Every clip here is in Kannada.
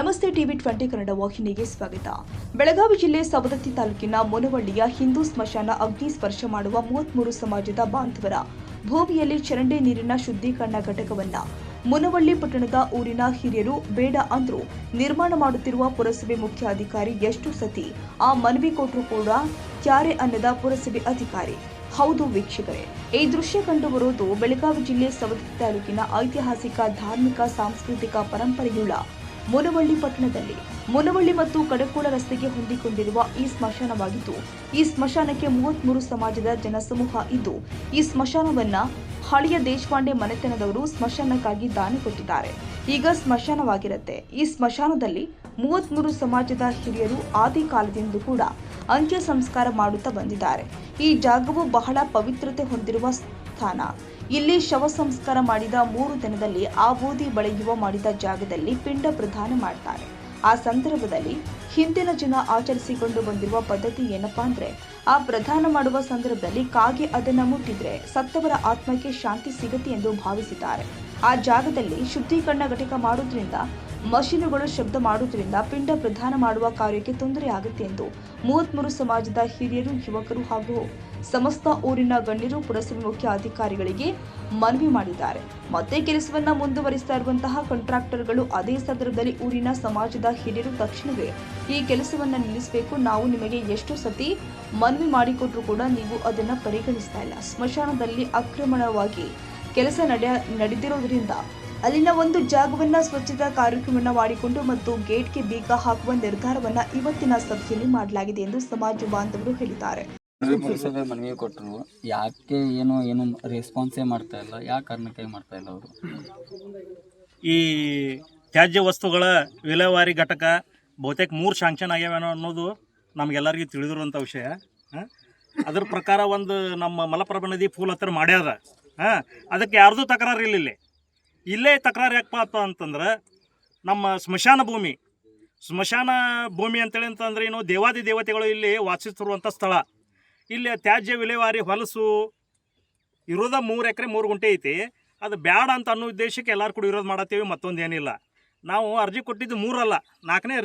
ನಮಸ್ತೆ ಟಿವಿ 20 ಕನ್ನಡ ವಾಹಿನಿಗೆ ಸ್ವಾಗತ. ಬೆಳಗಾವಿ ಜಿಲ್ಲೆ ಸವದತ್ತಿ ತಾಲೂಕಿನ ಮುನವಳ್ಳಿಯ ಹಿಂದೂ ಸ್ಮಶಾನ ಅಗ್ನಿ ಸ್ಪರ್ಶ ಮಾಡುವ 33 ಸಮಾಜದ ಬಾಂಧವರ ಭೂಮಿಯಲ್ಲಿ ಚರಂಡಿ ನೀರಿನ ಶುದ್ಧೀಕರಣ ಘಟಕವನ್ನ ಮುನವಳ್ಳಿ ಪಟ್ಟಣದ ಊರಿನ ಹಿರಿಯರು ಬೇಡ ಅಂದ್ರೂ ನಿರ್ಮಾಣ ಮಾಡುತ್ತಿರುವ ಪುರಸಭೆ ಮುಖ್ಯ ಅಧಿಕಾರಿ ಎಷ್ಟು ಸತಿ ಆ ಮನವಿ ಕೊಟ್ಟರೂ ಕೂಡ ಕ್ಯಾರೆ ಅನ್ನದ ಪುರಸಭೆ ಅಧಿಕಾರಿ. ಹೌದು ವೀಕ್ಷಕರೇ, ಈ ದೃಶ್ಯ ಕಂಡು ಬರುವುದು ಬೆಳಗಾವಿ ಜಿಲ್ಲೆ ಸವದತ್ತಿ ತಾಲೂಕಿನ ಐತಿಹಾಸಿಕ ಧಾರ್ಮಿಕ ಸಾಂಸ್ಕೃತಿಕ ಪರಂಪರೆಯುಳ್ಳ ಮುನವಳ್ಳಿ ಪಟ್ಟಣದಲ್ಲಿ ಮುನವಳ್ಳಿ ಮತ್ತು ಕಡಕೋಳ ರಸ್ತೆಗೆ ಹೊಂದಿಕೊಂಡಿರುವ ಈ ಸ್ಮಶಾನವಾಗಿದ್ದು, ಈ ಸ್ಮಶಾನಕ್ಕೆ 33 ಸಮಾಜದ ಜನಸಮೂಹ ಇದ್ದು, ಈ ಸ್ಮಶಾನವನ್ನ ಹಳೆಯ ದೇಶಪಾಂಡೆ ಮನೆತನದವರು ಸ್ಮಶಾನಕ್ಕಾಗಿ ದಾನ ಕೊಟ್ಟಿದ್ದಾರೆ. ಈಗ ಸ್ಮಶಾನವಾಗಿರುತ್ತೆ. ಈ ಸ್ಮಶಾನದಲ್ಲಿ 33 ಸಮಾಜದ ಹಿರಿಯರು ಆದಿ ಕಾಲದಿಂದ ಕೂಡ ಅಂತ್ಯ ಸಂಸ್ಕಾರ ಮಾಡುತ್ತಾ ಬಂದಿದ್ದಾರೆ. ಈ ಜಾಗವು ಬಹಳ ಪವಿತ್ರತೆ ಹೊಂದಿರುವ ಸ್ಥಾನ. ಇಲ್ಲಿ ಶವ ಸಂಸ್ಕಾರ ಮಾಡಿದ 3 ದಿನದಲ್ಲಿ ಆ ಬೂದಿ ಬಳೆಯುವ ಮಾಡಿದ ಜಾಗದಲ್ಲಿ ಪಿಂಡ ಪ್ರದಾನ ಮಾಡ್ತಾರೆ. ಆ ಸಂದರ್ಭದಲ್ಲಿ ಹಿಂದಿನ ಜನ ಆಚರಿಸಿಕೊಂಡು ಬಂದಿರುವ ಪದ್ಧತಿ ಏನಪ್ಪಾ ಅಂದ್ರೆ, ಆ ಪ್ರದಾನ ಮಾಡುವ ಸಂದರ್ಭದಲ್ಲಿ ಕಾಗೆ ಅದನ್ನ ಮುಟ್ಟಿದ್ರೆ ಸತ್ತವರ ಆತ್ಮಕ್ಕೆ ಶಾಂತಿ ಸಿಗುತ್ತೆ ಎಂದು ಭಾವಿಸಿದ್ದಾರೆ. ಆ ಜಾಗದಲ್ಲಿ ಶುದ್ಧೀಕರಣ ಘಟಕ ಮಾಡುವುದರಿಂದ, ಮಷೀನುಗಳು ಶಬ್ದ ಮಾಡುವುದರಿಂದ ಪಿಂಡ ಪ್ರದಾನ ಮಾಡುವ ಕಾರ್ಯಕ್ಕೆ ತೊಂದರೆ ಆಗುತ್ತೆ ಎಂದು 33 ಸಮಾಜದ ಹಿರಿಯರು, ಯುವಕರು ಹಾಗೂ ಸಮಸ್ತ ಊರಿನ ಗಣ್ಯರು ಪುರಸಭೆ ಮುಖ್ಯ ಅಧಿಕಾರಿಗಳಿಗೆ ಮನವಿ ಮಾಡಿದ್ದಾರೆ. ಮತ್ತೆ ಕೆಲಸವನ್ನ ಮುಂದುವರಿಸ್ತಾ ಇರುವಂತಹ ಕಾಂಟ್ರಾಕ್ಟರ್ಗಳು ಅದೇ ಸಂದರ್ಭದಲ್ಲಿ ಊರಿನ ಸಮಾಜದ ಹಿರಿಯರು ತಕ್ಷಣವೇ ಈ ಕೆಲಸವನ್ನ ನಿಲ್ಲಿಸಬೇಕು, ನಾವು ನಿಮಗೆ ಎಷ್ಟು ಸತಿ ಮನವಿ ಮಾಡಿಕೊಟ್ರು ಕೂಡ ನೀವು ಅದನ್ನ ಪರಿಗಣಿಸ್ತಾ ಇಲ್ಲ. ಸ್ಮಶಾನದಲ್ಲಿ ಅಕ್ರಮಣವಾಗಿ ಕೆಲಸ ನಡೆದಿರೋದ್ರಿಂದ ಅಲ್ಲಿನ ಒಂದು ಜಾಗವನ್ನ ಸ್ವಚ್ಛತಾ ಕಾರ್ಯಕ್ರಮವನ್ನು ಮಾಡಿಕೊಂಡು ಮತ್ತು ಗೇಟ್ಗೆ ಬೀಗ ಹಾಕುವ ನಿರ್ಧಾರವನ್ನ ಇವತ್ತಿನ ಸಭೆಯಲ್ಲಿ ಮಾಡಲಾಗಿದೆ ಎಂದು ಸಮಾಜ ಬಾಂಧವರು ಹೇಳಿದ್ದಾರೆ. ಪುರಸಭೆ ಮನವಿ ಕೊಟ್ಟರು, ಯಾಕೆ ಏನು ರೆಸ್ಪಾನ್ಸೇ ಮಾಡ್ತಾ ಇಲ್ಲ, ಯಾವ ಕಾರಣಕ್ಕಾಗಿ ಮಾಡ್ತಾ ಇಲ್ಲ ಅವರು? ಈ ತ್ಯಾಜ್ಯ ವಸ್ತುಗಳ ವಿಲೇವಾರಿ ಘಟಕ ಬಹುತೇಕ 3 ಶಾಂಕ್ಷನ್ ಆಗ್ಯಾವೇನೋ ಅನ್ನೋದು ನಮಗೆಲ್ಲರಿಗೂ ತಿಳಿದಿರುವಂಥ ವಿಷಯ. ಅದ್ರ ಪ್ರಕಾರ ಒಂದು ನಮ್ಮ ಮಲಪ್ರಭಾ ನದಿ ಫೂಲ್ ಹತ್ತಿರ ಮಾಡ್ಯಾದ. ಅದಕ್ಕೆ ಯಾರ್ದು ತಕರಾರು ಇಲ್ಲ. ಇಲ್ಲೇ ತಕರಾರು ಯಾಕಪ್ಪ ಅಂತಂದ್ರೆ, ನಮ್ಮ ಸ್ಮಶಾನ ಭೂಮಿ ಅಂತೇಳಿ ಅಂತಂದ್ರೆ ಏನು, ದೇವಾದಿ ದೇವತೆಗಳು ಇಲ್ಲಿ ವಾಸಿಸ್ತಿರುವಂಥ ಸ್ಥಳ. ಇಲ್ಲಿ ತ್ಯಾಜ್ಯ ವಿಲೇವಾರಿ ಹೊಲಸು ಇರೋದ 3 ಎಕರೆ 3 ಗುಂಟೆ ಐತಿ. ಅದು ಬ್ಯಾಡ ಅಂತ ಅನ್ನೋ ಉದ್ದೇಶಕ್ಕೆ ಎಲ್ಲರೂ ಕೂಡ ವಿರೋಧ ಮಾಡತ್ತೀವಿ, ಮತ್ತೊಂದು ಏನಿಲ್ಲ. ನಾವು ಅರ್ಜಿ ಕೊಟ್ಟಿದ್ದು 3 ಅಲ್ಲ, 4ನೇ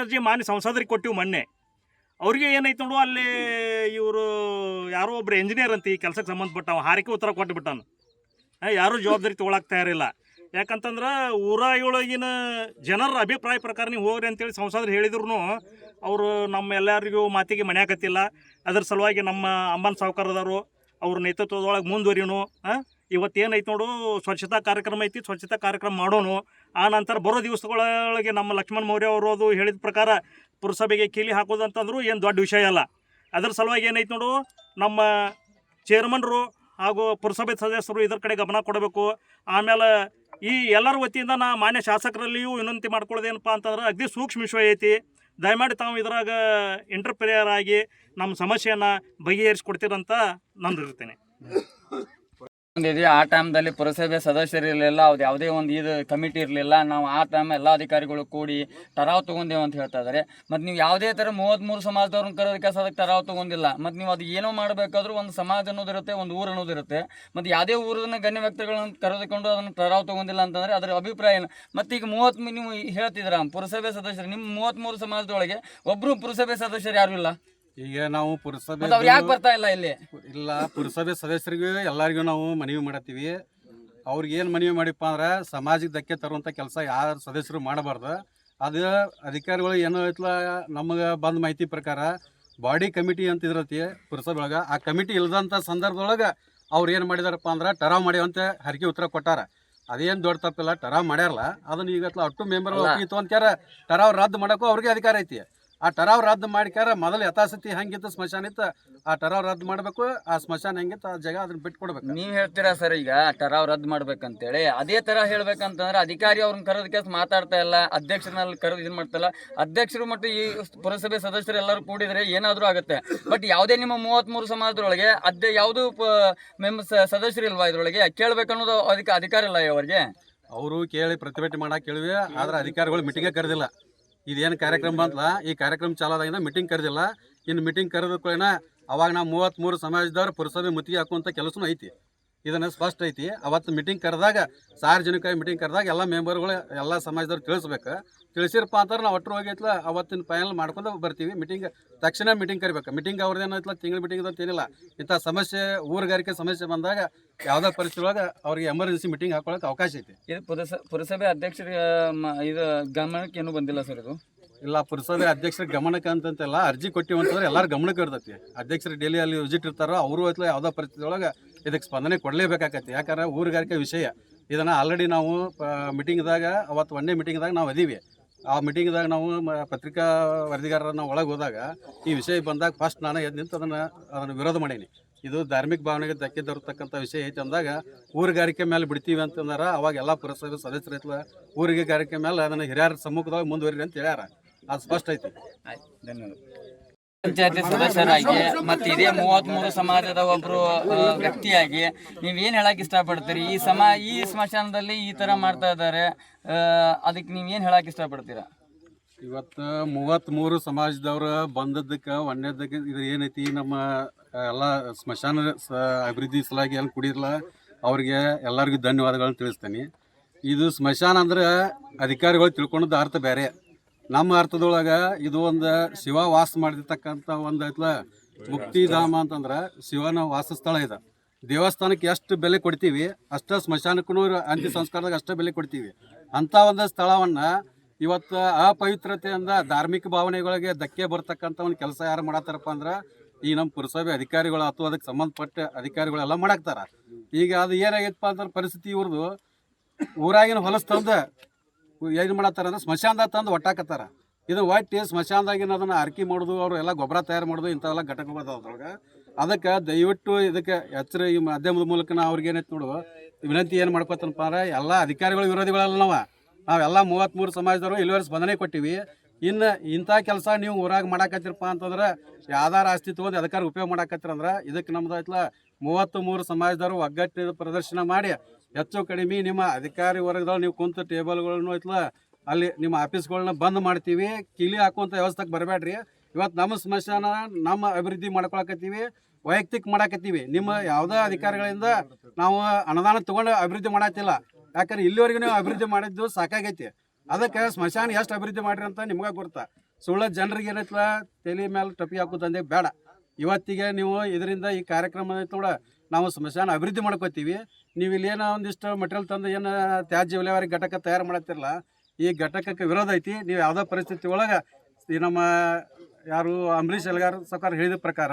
ಅರ್ಜಿ ಮಾನ್ಯ ಸಂಸದರಿಗೆ ಕೊಟ್ಟಿವಿ ಮೊನ್ನೆ. ಅವ್ರಿಗೆ ಏನೈತೆ ನೋಡು, ಅಲ್ಲಿ ಇವರು ಯಾರೋ ಒಬ್ಬರು ಇಂಜಿನಿಯರ್ ಅಂತ ಈ ಕೆಲಸಕ್ಕೆ ಸಂಬಂಧಪಟ್ಟವ ಹಾರಿಕೆ ಉತ್ತರ ಕೊಟ್ಟುಬಿಟ್ಟಾನು. ಯಾರೂ ಜವಾಬ್ದಾರಿ ತೊಗೊಳಕ್ಕೆ ತಯಾರಿಲ್ಲ. ಯಾಕಂತಂದ್ರೆ ಊರೊಳಗಿನ ಜನರ ಅಭಿಪ್ರಾಯ ಪ್ರಕಾರ ನೀವು ಹೋಗ್ರಿ ಅಂತೇಳಿ ಸಂಸದರು ಹೇಳಿದ್ರು ಅವರು ನಮ್ಮ ಎಲ್ಲರಿಗೂ ಮಾತಿಗೆ ಮನ್ಯಾಕತ್ತಿಲ್ಲ. ಅದ್ರ ಸಲುವಾಗಿ ನಮ್ಮ ಅಂಬನ್ ಸಾವುಕಾರದವರು ಅವ್ರ ನೇತೃತ್ವದೊಳಗೆ ಮುಂದುವರಿಯೋನು. ಇವತ್ತೇನೈತೆ ನೋಡು, ಸ್ವಚ್ಛತಾ ಕಾರ್ಯಕ್ರಮ ಐತಿ, ಸ್ವಚ್ಛತಾ ಕಾರ್ಯಕ್ರಮ ಮಾಡೋನು. ಆ ನಂತರ ಬರೋ ದಿವಸಗಳೊಳಗೆ ನಮ್ಮ ಲಕ್ಷ್ಮಣ್ ಮೌರ್ಯ ಅವರು ಅದು ಹೇಳಿದ ಪ್ರಕಾರ ಪುರಸಭೆಗೆ ಕೀಲಿ ಹಾಕೋದು ಅಂತಂದ್ರು ಏನು ದೊಡ್ಡ ವಿಷಯ ಅಲ್ಲ. ಅದ್ರ ಸಲುವಾಗಿ ಏನೈತೆ ನೋಡು, ನಮ್ಮ ಚೇರ್ಮನ್ರು ಹಾಗೂ ಪುರಸಭೆ ಸದಸ್ಯರು ಇದರ ಕಡೆ ಗಮನ ಕೊಡಬೇಕು. ಆಮೇಲೆ ಈ ಎಲ್ಲರ ವತಿಯಿಂದ ನಾ ಮಾನ್ಯ ಶಾಸಕರಲ್ಲಿಯೂ ವಿನಂತಿ ಮಾಡ್ಕೊಳ್ಳೋದೇನಪ್ಪ ಅಂತಂದ್ರೆ, ಅಗದಿ ಸೂಕ್ಷ್ಮ ವಿಷಯ ಐತಿ, ದಯಮಾಡಿ ತಾವು ಇದ್ರಾಗ ಇಂಟರ್ಫಿಯರ್ ಆಗಿ ನಮ್ಮ ಸಮಸ್ಯೆಯನ್ನು ಬಗೆಹರಿಸ್ಕೊಡ್ತೀರಂತ ನಾನು ಇರ್ತೇನೆ. ಆ ಟೈಮ್ದಲ್ಲಿ ಪುರಸಭೆ ಸದಸ್ಯರು ಇರಲಿಲ್ಲ, ಅದು ಯಾವುದೇ ಒಂದು ಇದು ಕಮಿಟಿ ಇರಲಿಲ್ಲ. ನಾವು ಆ ಟೈಮ್ ಎಲ್ಲ ಅಧಿಕಾರಿಗಳು ಕೂಡಿ ಟರಾವ್ ತೊಗೊಂಡೇವು ಅಂತ ಹೇಳ್ತಾ ಇದ್ದಾರೆ. ಮತ್ತು ನೀವು ಯಾವುದೇ ಥರ 33 ಸಮಾಜದವ್ರನ್ನ ಕರೋದಕ್ಕೆ ಅದಕ್ಕೆ ಟರಾವ್ ತೊಗೊಂಡಿಲ್ಲ. ಮತ್ತು ನೀವು ಅದು ಏನೋ ಮಾಡಬೇಕಾದ್ರೂ ಒಂದು ಸಮಾಜ ಅನ್ನೋದಿರುತ್ತೆ, ಒಂದು ಊರು ಅನ್ನೋದಿರುತ್ತೆ. ಮತ್ತು ಯಾವುದೇ ಊರನ್ನ ಗಣ್ಯ ವ್ಯಕ್ತಿಗಳನ್ನು ಕರೆದುಕೊಂಡು ಅದನ್ನು ಟರಾವ್ ತೊಗೊಂಡಿಲ್ಲ ಅಂತಂದರೆ ಅದರ ಅಭಿಪ್ರಾಯ ಏನು? ಮತ್ತು ಈಗ 30 ನೀವು ಹೇಳ್ತಿದ್ದೀರಾ ಪುರಸಭೆ ಸದಸ್ಯರು, ನಿಮ್ಮ 33 ಸಮಾಜದೊಳಗೆ ಒಬ್ಬರು ಪುರಸಭೆ ಸದಸ್ಯರು ಯಾರೂ ಇಲ್ಲ. ಈಗ ನಾವು ಪುರಸಭೆ ಯಾಕೆ ಬರ್ತಾ ಇಲ್ಲ ಇಲ್ಲಿ? ಇಲ್ಲ, ಪುರಸಭೆ ಸದಸ್ಯರಿಗೂ ಎಲ್ಲರಿಗೂ ನಾವು ಮನವಿ ಮಾಡತ್ತೀವಿ. ಅವ್ರಿಗೆ ಏನು ಮನವಿ ಮಾಡಿಪ್ಪ ಅಂದ್ರೆ, ಸಮಾಜಕ್ಕೆ ಧಕ್ಕೆ ತರುವಂಥ ಕೆಲಸ ಯಾರು ಸದಸ್ಯರು ಮಾಡಬಾರ್ದು. ಅದು ಅಧಿಕಾರಿಗಳು ಏನೋ ಐತ್ಲ, ನಮಗೆ ಬಂದ ಮಾಹಿತಿ ಪ್ರಕಾರ ಬಾಡಿ ಕಮಿಟಿ ಅಂತ ಇದ್ರತಿ ಪುರಸಭೆ ಒಳಗೆ. ಆ ಕಮಿಟಿ ಇಲ್ಲದಂಥ ಸಂದರ್ಭದೊಳಗೆ ಅವ್ರು ಏನು ಮಾಡಿದಾರಪ್ಪ ಅಂದ್ರೆ ಟರಾವ್ ಮಾಡ್ಯಾವಂತೆ ಹರಕೆ ಉತ್ತರ ಕೊಟ್ಟಾರ. ಅದೇನು ದೊಡ್ಡ ತಪ್ಪಿಲ್ಲ, ಟರಾವ್ ಮಾಡ್ಯಾರಲ್ಲ. ಅದನ್ನು ಈಗ ಅಟ್ಟು ಮೆಂಬರ್ ಒಪ್ಪಿತ್ತು ಅಂತ್ಯಾರ ಟರಾವ್ ರದ್ದು ಮಾಡೋಕ್ಕೂ ಅವ್ರಿಗೆ ಅಧಿಕಾರ ಐತಿ. ಆ ಟರಾವ್ ರದ್ದು ಮಾಡಿಕ್ಯಾರ ಮೊದಲು ಯಥಾಸ್ಥಿತಿ ಹೆಂಗಿತ್ತು ಸ್ಮಶಾನ ಇತ್ತು, ಆ ಟರಾವ್ ರದ್ದು ಮಾಡಬೇಕು. ಆ ಸ್ಮಶಾನ ಹೆಂಗಿತ್ತು ಆ ಜಾಗ ಅದನ್ನ ಬಿಟ್ಟು ಕೊಡ್ಬೇಕು. ನೀವು ಹೇಳ್ತೀರಾ ಸರ್, ಈಗ ಟರಾವ್ ರದ್ದು ಮಾಡ್ಬೇಕಂತೇಳಿ. ಅದೇ ಥರ ಹೇಳ್ಬೇಕಂತಂದ್ರೆ ಅಧಿಕಾರಿ ಅವ್ರನ್ನ ಕರೆದಕ್ಕೆ ಮಾತಾಡ್ತಾ ಇಲ್ಲ, ಅಧ್ಯಕ್ಷರನ್ನ ಕರೆದು ಇದು ಮಾಡ್ತಾಯಿಲ್ಲ. ಅಧ್ಯಕ್ಷರು ಮತ್ತು ಈ ಪುರಸಭೆ ಸದಸ್ಯರು ಎಲ್ಲರೂ ಕೂಡಿದರೆ ಏನಾದರೂ ಆಗುತ್ತೆ. ಬಟ್ ಯಾವುದೇ ನಿಮ್ಮ 33 ಸಮಾಜದೊಳಗೆ ಯಾವುದೂ ಸದಸ್ಯರು ಇಲ್ವಾ ಇದ್ರೊಳಗೆ? ಕೇಳಬೇಕನ್ನೋದು ಅದಕ್ಕೆ ಅಧಿಕಾರ ಇಲ್ಲ ಅವರಿಗೆ. ಅವರು ಕೇಳಿ ಪ್ರತಿಭಟನೆ ಮಾಡಕ್ಕೆ ಕೇಳಿವಿ, ಆದ್ರೆ ಅಧಿಕಾರಿಗಳು ಮೀಟಿಂಗೇ ಕರೆದಿಲ್ಲ. ಇದೇನು ಕಾರ್ಯಕ್ರಮ ಬಂತಲ್ಲ, ಈ ಕಾರ್ಯಕ್ರಮ ಚಾಲಾದಾಗಿಂದ ಮೀಟಿಂಗ್ ಕರೆದಿಲ್ಲ. ಇನ್ನು ಮೀಟಿಂಗ್ ಕರೆದಕ್ಕೇನ ಅವಾಗ ನಾವು 33 ಸಮಾಜದವ್ರು ಪುರಸಭೆ ಮುತ್ತಿಗೆ ಹಾಕುವಂಥ ಕೆಲಸನೂ ಐತಿ. ಇದನ್ನು ಸ್ಪಷ್ಟ ಐತಿ. ಅವತ್ತು ಮೀಟಿಂಗ್ ಕರೆದಾಗ ಸಾರ್ವಜನಿಕ ಮೀಟಿಂಗ್ ಕರೆದಾಗ ಎಲ್ಲ ಮೆಂಬರ್ಗಳು ಎಲ್ಲ ಸಮಾಜದವ್ರು ತಿಳಿಸ್ಬೇಕು. ತಿಳಿಸಿರಪ್ಪ ಅಂತಾರೆ ನಾವು ಒಟ್ಟರು ಹೋಗಿತ್ಲ ಅವತ್ತಿನ ಫೈನಲ್ ಮಾಡ್ಕೊಂಡು ಬರ್ತೀವಿ. ಮೀಟಿಂಗ್ ತಕ್ಷಣ ಮೀಟಿಂಗ್ ಕರಿಬೇಕು. ಮೀಟಿಂಗ್ ಅವ್ರದ್ದೇನೈತ್ಲ ತಿಂಗಳ ಮೀಟಿಂಗ್ ಅಂತ ಏನಿಲ್ಲ. ಇಂಥ ಸಮಸ್ಯೆ ಊರುಗಾರಿಕೆ ಸಮಸ್ಯೆ ಬಂದಾಗ ಯಾವುದೇ ಪರಿಸ್ಥಿತಿ ಒಳಗೆ ಅವ್ರಿಗೆ ಎಮರ್ಜೆನ್ಸಿ ಮೀಟಿಂಗ್ ಹಾಕೊಳ್ಳೋಕೆ ಅವಕಾಶ ಐತಿ. ಇದು ಪುರಸಭೆ ಅಧ್ಯಕ್ಷರಿಗೆ ಇದು ಗಮನಕ್ಕೆ ಏನೂ ಬಂದಿಲ್ಲ ಸರ್ ಇದು? ಇಲ್ಲ, ಪುರಸಭೆ ಅಧ್ಯಕ್ಷರ ಗಮನಕ್ಕೆ ಅಂತಂತೆಲ್ಲ ಅರ್ಜಿ ಕೊಟ್ಟಿವಿ ಅಂತಂದ್ರೆ ಎಲ್ಲರ ಗಮನಕ್ಕೆ ಇರ್ತೈತಿ. ಅಧ್ಯಕ್ಷರು ಡೈಲಿ ಅಲ್ಲಿ ವಿಸಿಟ್ ಇರ್ತಾರೋ ಅವರು ಐತ್ಲ ಯಾವುದೋ ಪರಿಸ್ಥಿತಿ ಒಳಗೆ ಇದಕ್ಕೆ ಸ್ಪಂದನೆ ಕೊಡಲೇಬೇಕಾಗತ್ತೆ. ಯಾಕಂದ್ರೆ ಊರುಗಾರಿಕೆ ವಿಷಯ ಇದನ್ನು ಆಲ್ರೆಡಿ ನಾವು ಮೀಟಿಂಗ್ದಾಗ ಅವತ್ತು ಒಂದೇ ಮೀಟಿಂಗ್ದಾಗ ನಾವು ಅದೀವಿ. ಆ ಮೀಟಿಂಗ್ದಾಗ ನಾವು ಪತ್ರಿಕಾ ವರದಿಗಾರರನ್ನ ಒಳಗೆ ಹೋದಾಗ ಈ ವಿಷಯ ಬಂದಾಗ ಫಸ್ಟ್ ನಾನು ಎದ್ದು ನಿಂತು ಅದನ್ನು ವಿರೋಧ ಮಾಡೀನಿ. ಇದು ಧಾರ್ಮಿಕ ಭಾವನೆಗೆ ಧಕ್ಕೆ ತರತಕ್ಕಂಥ ವಿಷಯ ಐತೆ ಅಂದಾಗ ಊರುಗಾರಿಕೆ ಮೇಲೆ ಬಿಡ್ತೀವಿ ಅಂತಂದಾರ. ಅವಾಗ ಎಲ್ಲ ಪುರಸಭೆ ಸದಸ್ಯರು ಐತ್ಲ ಊರುಗಾರಿಕೆ ಮೇಲೆ ಅದನ್ನು ಹಿರಿಯರ ಸಮ್ಮುಖದಾಗ ಮುಂದುವರಿ ಅಂತ ಹೇಳ್ಯಾರ. ಅದು ಸ್ಪಷ್ಟ ಐತಿ. ಧನ್ಯವಾದ. ಪಂಚಾಯತಿ ಸದಸ್ಯರಾಗಿ ಮತ್ತು ಇದೇ 33 ಸಮಾಜದ ಒಬ್ಬರು ವ್ಯಕ್ತಿಯಾಗಿ ನೀವೇನು ಹೇಳಕ್ಕೆ ಇಷ್ಟಪಡ್ತೀರಿ? ಈ ಸ್ಮಶಾನದಲ್ಲಿ ಈ ಥರ ಮಾಡ್ತಾ ಇದ್ದಾರೆ, ಅದಕ್ಕೆ ನೀವೇನು ಹೇಳಕ್ಕೆ ಇಷ್ಟಪಡ್ತೀರಾ? ಇವತ್ತು 33 ಸಮಾಜದವ್ರು ಬಂದದ್ದಕ್ಕೆ ಒಂದನೇದಕ್ಕೆ ಇದು ಏನೈತಿ, ನಮ್ಮ ಎಲ್ಲ ಸ್ಮಶಾನ ಅಭಿವೃದ್ಧಿ ಸಲಾಗಿ ಏನು ಕುಡಿರಲ್ಲ ಅವ್ರಿಗೆ ಎಲ್ಲರಿಗೂ ಧನ್ಯವಾದಗಳನ್ನ ತಿಳಿಸ್ತೇನೆ. ಇದು ಸ್ಮಶಾನ ಅಂದ್ರೆ ಅಧಿಕಾರಿಗಳು ತಿಳ್ಕೊಂಡದ್ದು ಅರ್ಥ ಬೇರೆ. ನಮ್ಮ ಅರ್ಥದೊಳಗೆ ಇದು ಒಂದು ಶಿವ ವಾಸ ಮಾಡಿರ್ತಕ್ಕಂಥ ಒಂದು ಐತ್ಲ ಮುಕ್ತಿಧಾಮ ಅಂತಂದ್ರೆ ಶಿವನ ವಾಸಸ್ಥಳ ಇದೆ. ದೇವಸ್ಥಾನಕ್ಕೆ ಎಷ್ಟು ಬೆಲೆ ಕೊಡ್ತೀವಿ ಅಷ್ಟು ಸ್ಮಶಾನಕ್ಕೂ ಅಂತ್ಯ ಸಂಸ್ಕಾರದಾಗ ಅಷ್ಟೇ ಬೆಲೆ ಕೊಡ್ತೀವಿ. ಅಂಥ ಒಂದು ಸ್ಥಳವನ್ನು ಇವತ್ತು ಅಪವಿತ್ರತೆಯಿಂದ ಧಾರ್ಮಿಕ ಭಾವನೆಗಳಿಗೆ ಧಕ್ಕೆ ಬರ್ತಕ್ಕಂಥ ಒಂದು ಕೆಲಸ ಯಾರು ಮಾಡತ್ತಾರಪ್ಪ ಅಂದ್ರೆ ಈ ನಮ್ಮ ಪುರಸಭೆ ಅಧಿಕಾರಿಗಳು ಅಥವಾ ಅದಕ್ಕೆ ಸಂಬಂಧಪಟ್ಟ ಅಧಿಕಾರಿಗಳೆಲ್ಲ ಮಾಡಾಕ್ತಾರ. ಈಗ ಅದು ಏನಾಗೈತಪ್ಪ ಅಂದ್ರೆ ಪರಿಸ್ಥಿತಿ ಇವ್ರದ್ದು ಊರಾಗಿನ ಹೊಲಸು ತಂದು ಏನು ಮಾಡತ್ತಾರ ಅಂದ್ರೆ ಸ್ಮಶಾನದಾಗ ತಂದು ಒಟ್ಟಾಕತ್ತಾರ. ಇದು ಒಟ್ಟು ಸ್ಮಶಾನದಾಗಿನ ಅದನ್ನು ಆರ್ಕೆ ಮಾಡೋದು, ಅವರು ಎಲ್ಲ ಗೊಬ್ಬರ ತಯಾರು ಮಾಡೋದು, ಇಂಥವೆಲ್ಲ ಘಟಕ ಅದ್ರೊಳಗೆ. ಅದಕ್ಕೆ ದಯವಿಟ್ಟು ಇದಕ್ಕೆ ಎಚ್ಚರ ಈ ಮಾಧ್ಯಮದ ಮೂಲಕ ನಾವು ಅವ್ರಿಗೆ ಏನೈತೆ ನೋಡು ವಿನಂತಿ ಏನು ಮಾಡ್ಕೊತನಪ್ಪ ಅಂದ್ರೆ ಎಲ್ಲ ಅಧಿಕಾರಿಗಳು ವಿರೋಧಿಗಳಲ್ಲ ನಾವೆಲ್ಲ 33 ಸಮಾಜದವರು ಇಲ್ಲಿವರೆಗೆ ಸ್ಪಂದನೆ ಕೊಟ್ಟಿವಿ. ಇನ್ನು ಇಂಥ ಕೆಲಸ ನೀವು ಊರಾಗ ಮಾಡಾಕತ್ತಿರಪ್ಪ ಅಂತಂದ್ರೆ ಯಾವ್ದಾರ ಆಸ್ತಿ ತೊಗೊಂಡು ಅದಕ್ಕಾರ ಉಪಯೋಗ ಮಾಡಾಕತ್ತಿರಂದ್ರೆ ಇದಕ್ಕೆ ನಮ್ದು ಐತ್ಲ 33 ಸಮಾಜದವರು ಒಗ್ಗಟ್ಟಿನ ಪ್ರದರ್ಶನ ಮಾಡಿ ಹೆಚ್ಚು ಕಡಿಮೆ ನಿಮ್ಮ ಅಧಿಕಾರಿ ವರ್ಗದವ್ರು ನೀವು ಕುಂತ ಟೇಬಲ್ಗಳನ್ನು ಐತ್ಲ ಅಲ್ಲಿ ನಿಮ್ಮ ಆಫೀಸ್ಗಳನ್ನ ಬಂದ್ ಮಾಡ್ತೀವಿ. ಕೀಲಿ ಹಾಕುವಂಥ ವ್ಯವಸ್ಥೆಗೆ ಬರಬೇಡ್ರಿ. ಇವತ್ತು ನಮ್ಮ ಸ್ಮಶಾನ ನಮ್ಮ ಅಭಿವೃದ್ಧಿ ಮಾಡ್ಕೊಳಕತ್ತೀವಿ, ವೈಯಕ್ತಿಕ ಮಾಡಾಕತ್ತೀವಿ. ನಿಮ್ಮ ಯಾವುದೇ ಅಧಿಕಾರಿಗಳಿಂದ ನಾವು ಅನುದಾನ ತೊಗೊಂಡು ಅಭಿವೃದ್ಧಿ ಮಾಡತ್ತಿಲ್ಲ. ಯಾಕಂದ್ರೆ ಇಲ್ಲಿವರೆಗೂ ನೀವು ಅಭಿವೃದ್ಧಿ ಮಾಡಿದ್ದು ಸಾಕಾಗೈತಿ. ಅದಕ್ಕೆ ಸ್ಮಶಾನ ಎಷ್ಟು ಅಭಿವೃದ್ಧಿ ಮಾಡಿರಿ ಅಂತ ನಿಮ್ಗೆ ಗೊತ್ತಾ. ಸುಳ್ಳ ಜನರಿಗೆ ಏನೈತಲ್ಲ ತಲೆ ಮೇಲೆ ಟಪಿ ಹಾಕೋದಂದೆ ಬೇಡ. ಇವತ್ತಿಗೆ ನೀವು ಇದರಿಂದ ಈ ಕಾರ್ಯಕ್ರಮ ನೋಡ ನಾವು ಸ್ಮಶಾನ ಅಭಿವೃದ್ಧಿ ಮಾಡ್ಕೋತೀವಿ. ನೀವು ಇಲ್ಲಿ ಏನೋ ಒಂದಿಷ್ಟು ಮಟೀರಿಯಲ್ ತಂದು ಏನು ತ್ಯಾಜ್ಯ ವಿಲೇವಾರಿ ಘಟಕ ತಯಾರು ಮಾಡತ್ತಿರಲ್ಲ, ಈ ಘಟಕಕ್ಕೆ ವಿರೋಧ ಐತಿ. ನೀವು ಯಾವುದೋ ಪರಿಸ್ಥಿತಿ ಒಳಗೆ ಈ ನಮ್ಮ ಯಾರು ಅಂಬರೀಷ್ ಎಲ್ಗಾರ್ ಸರ್ಕಾರ ಹೇಳಿದ ಪ್ರಕಾರ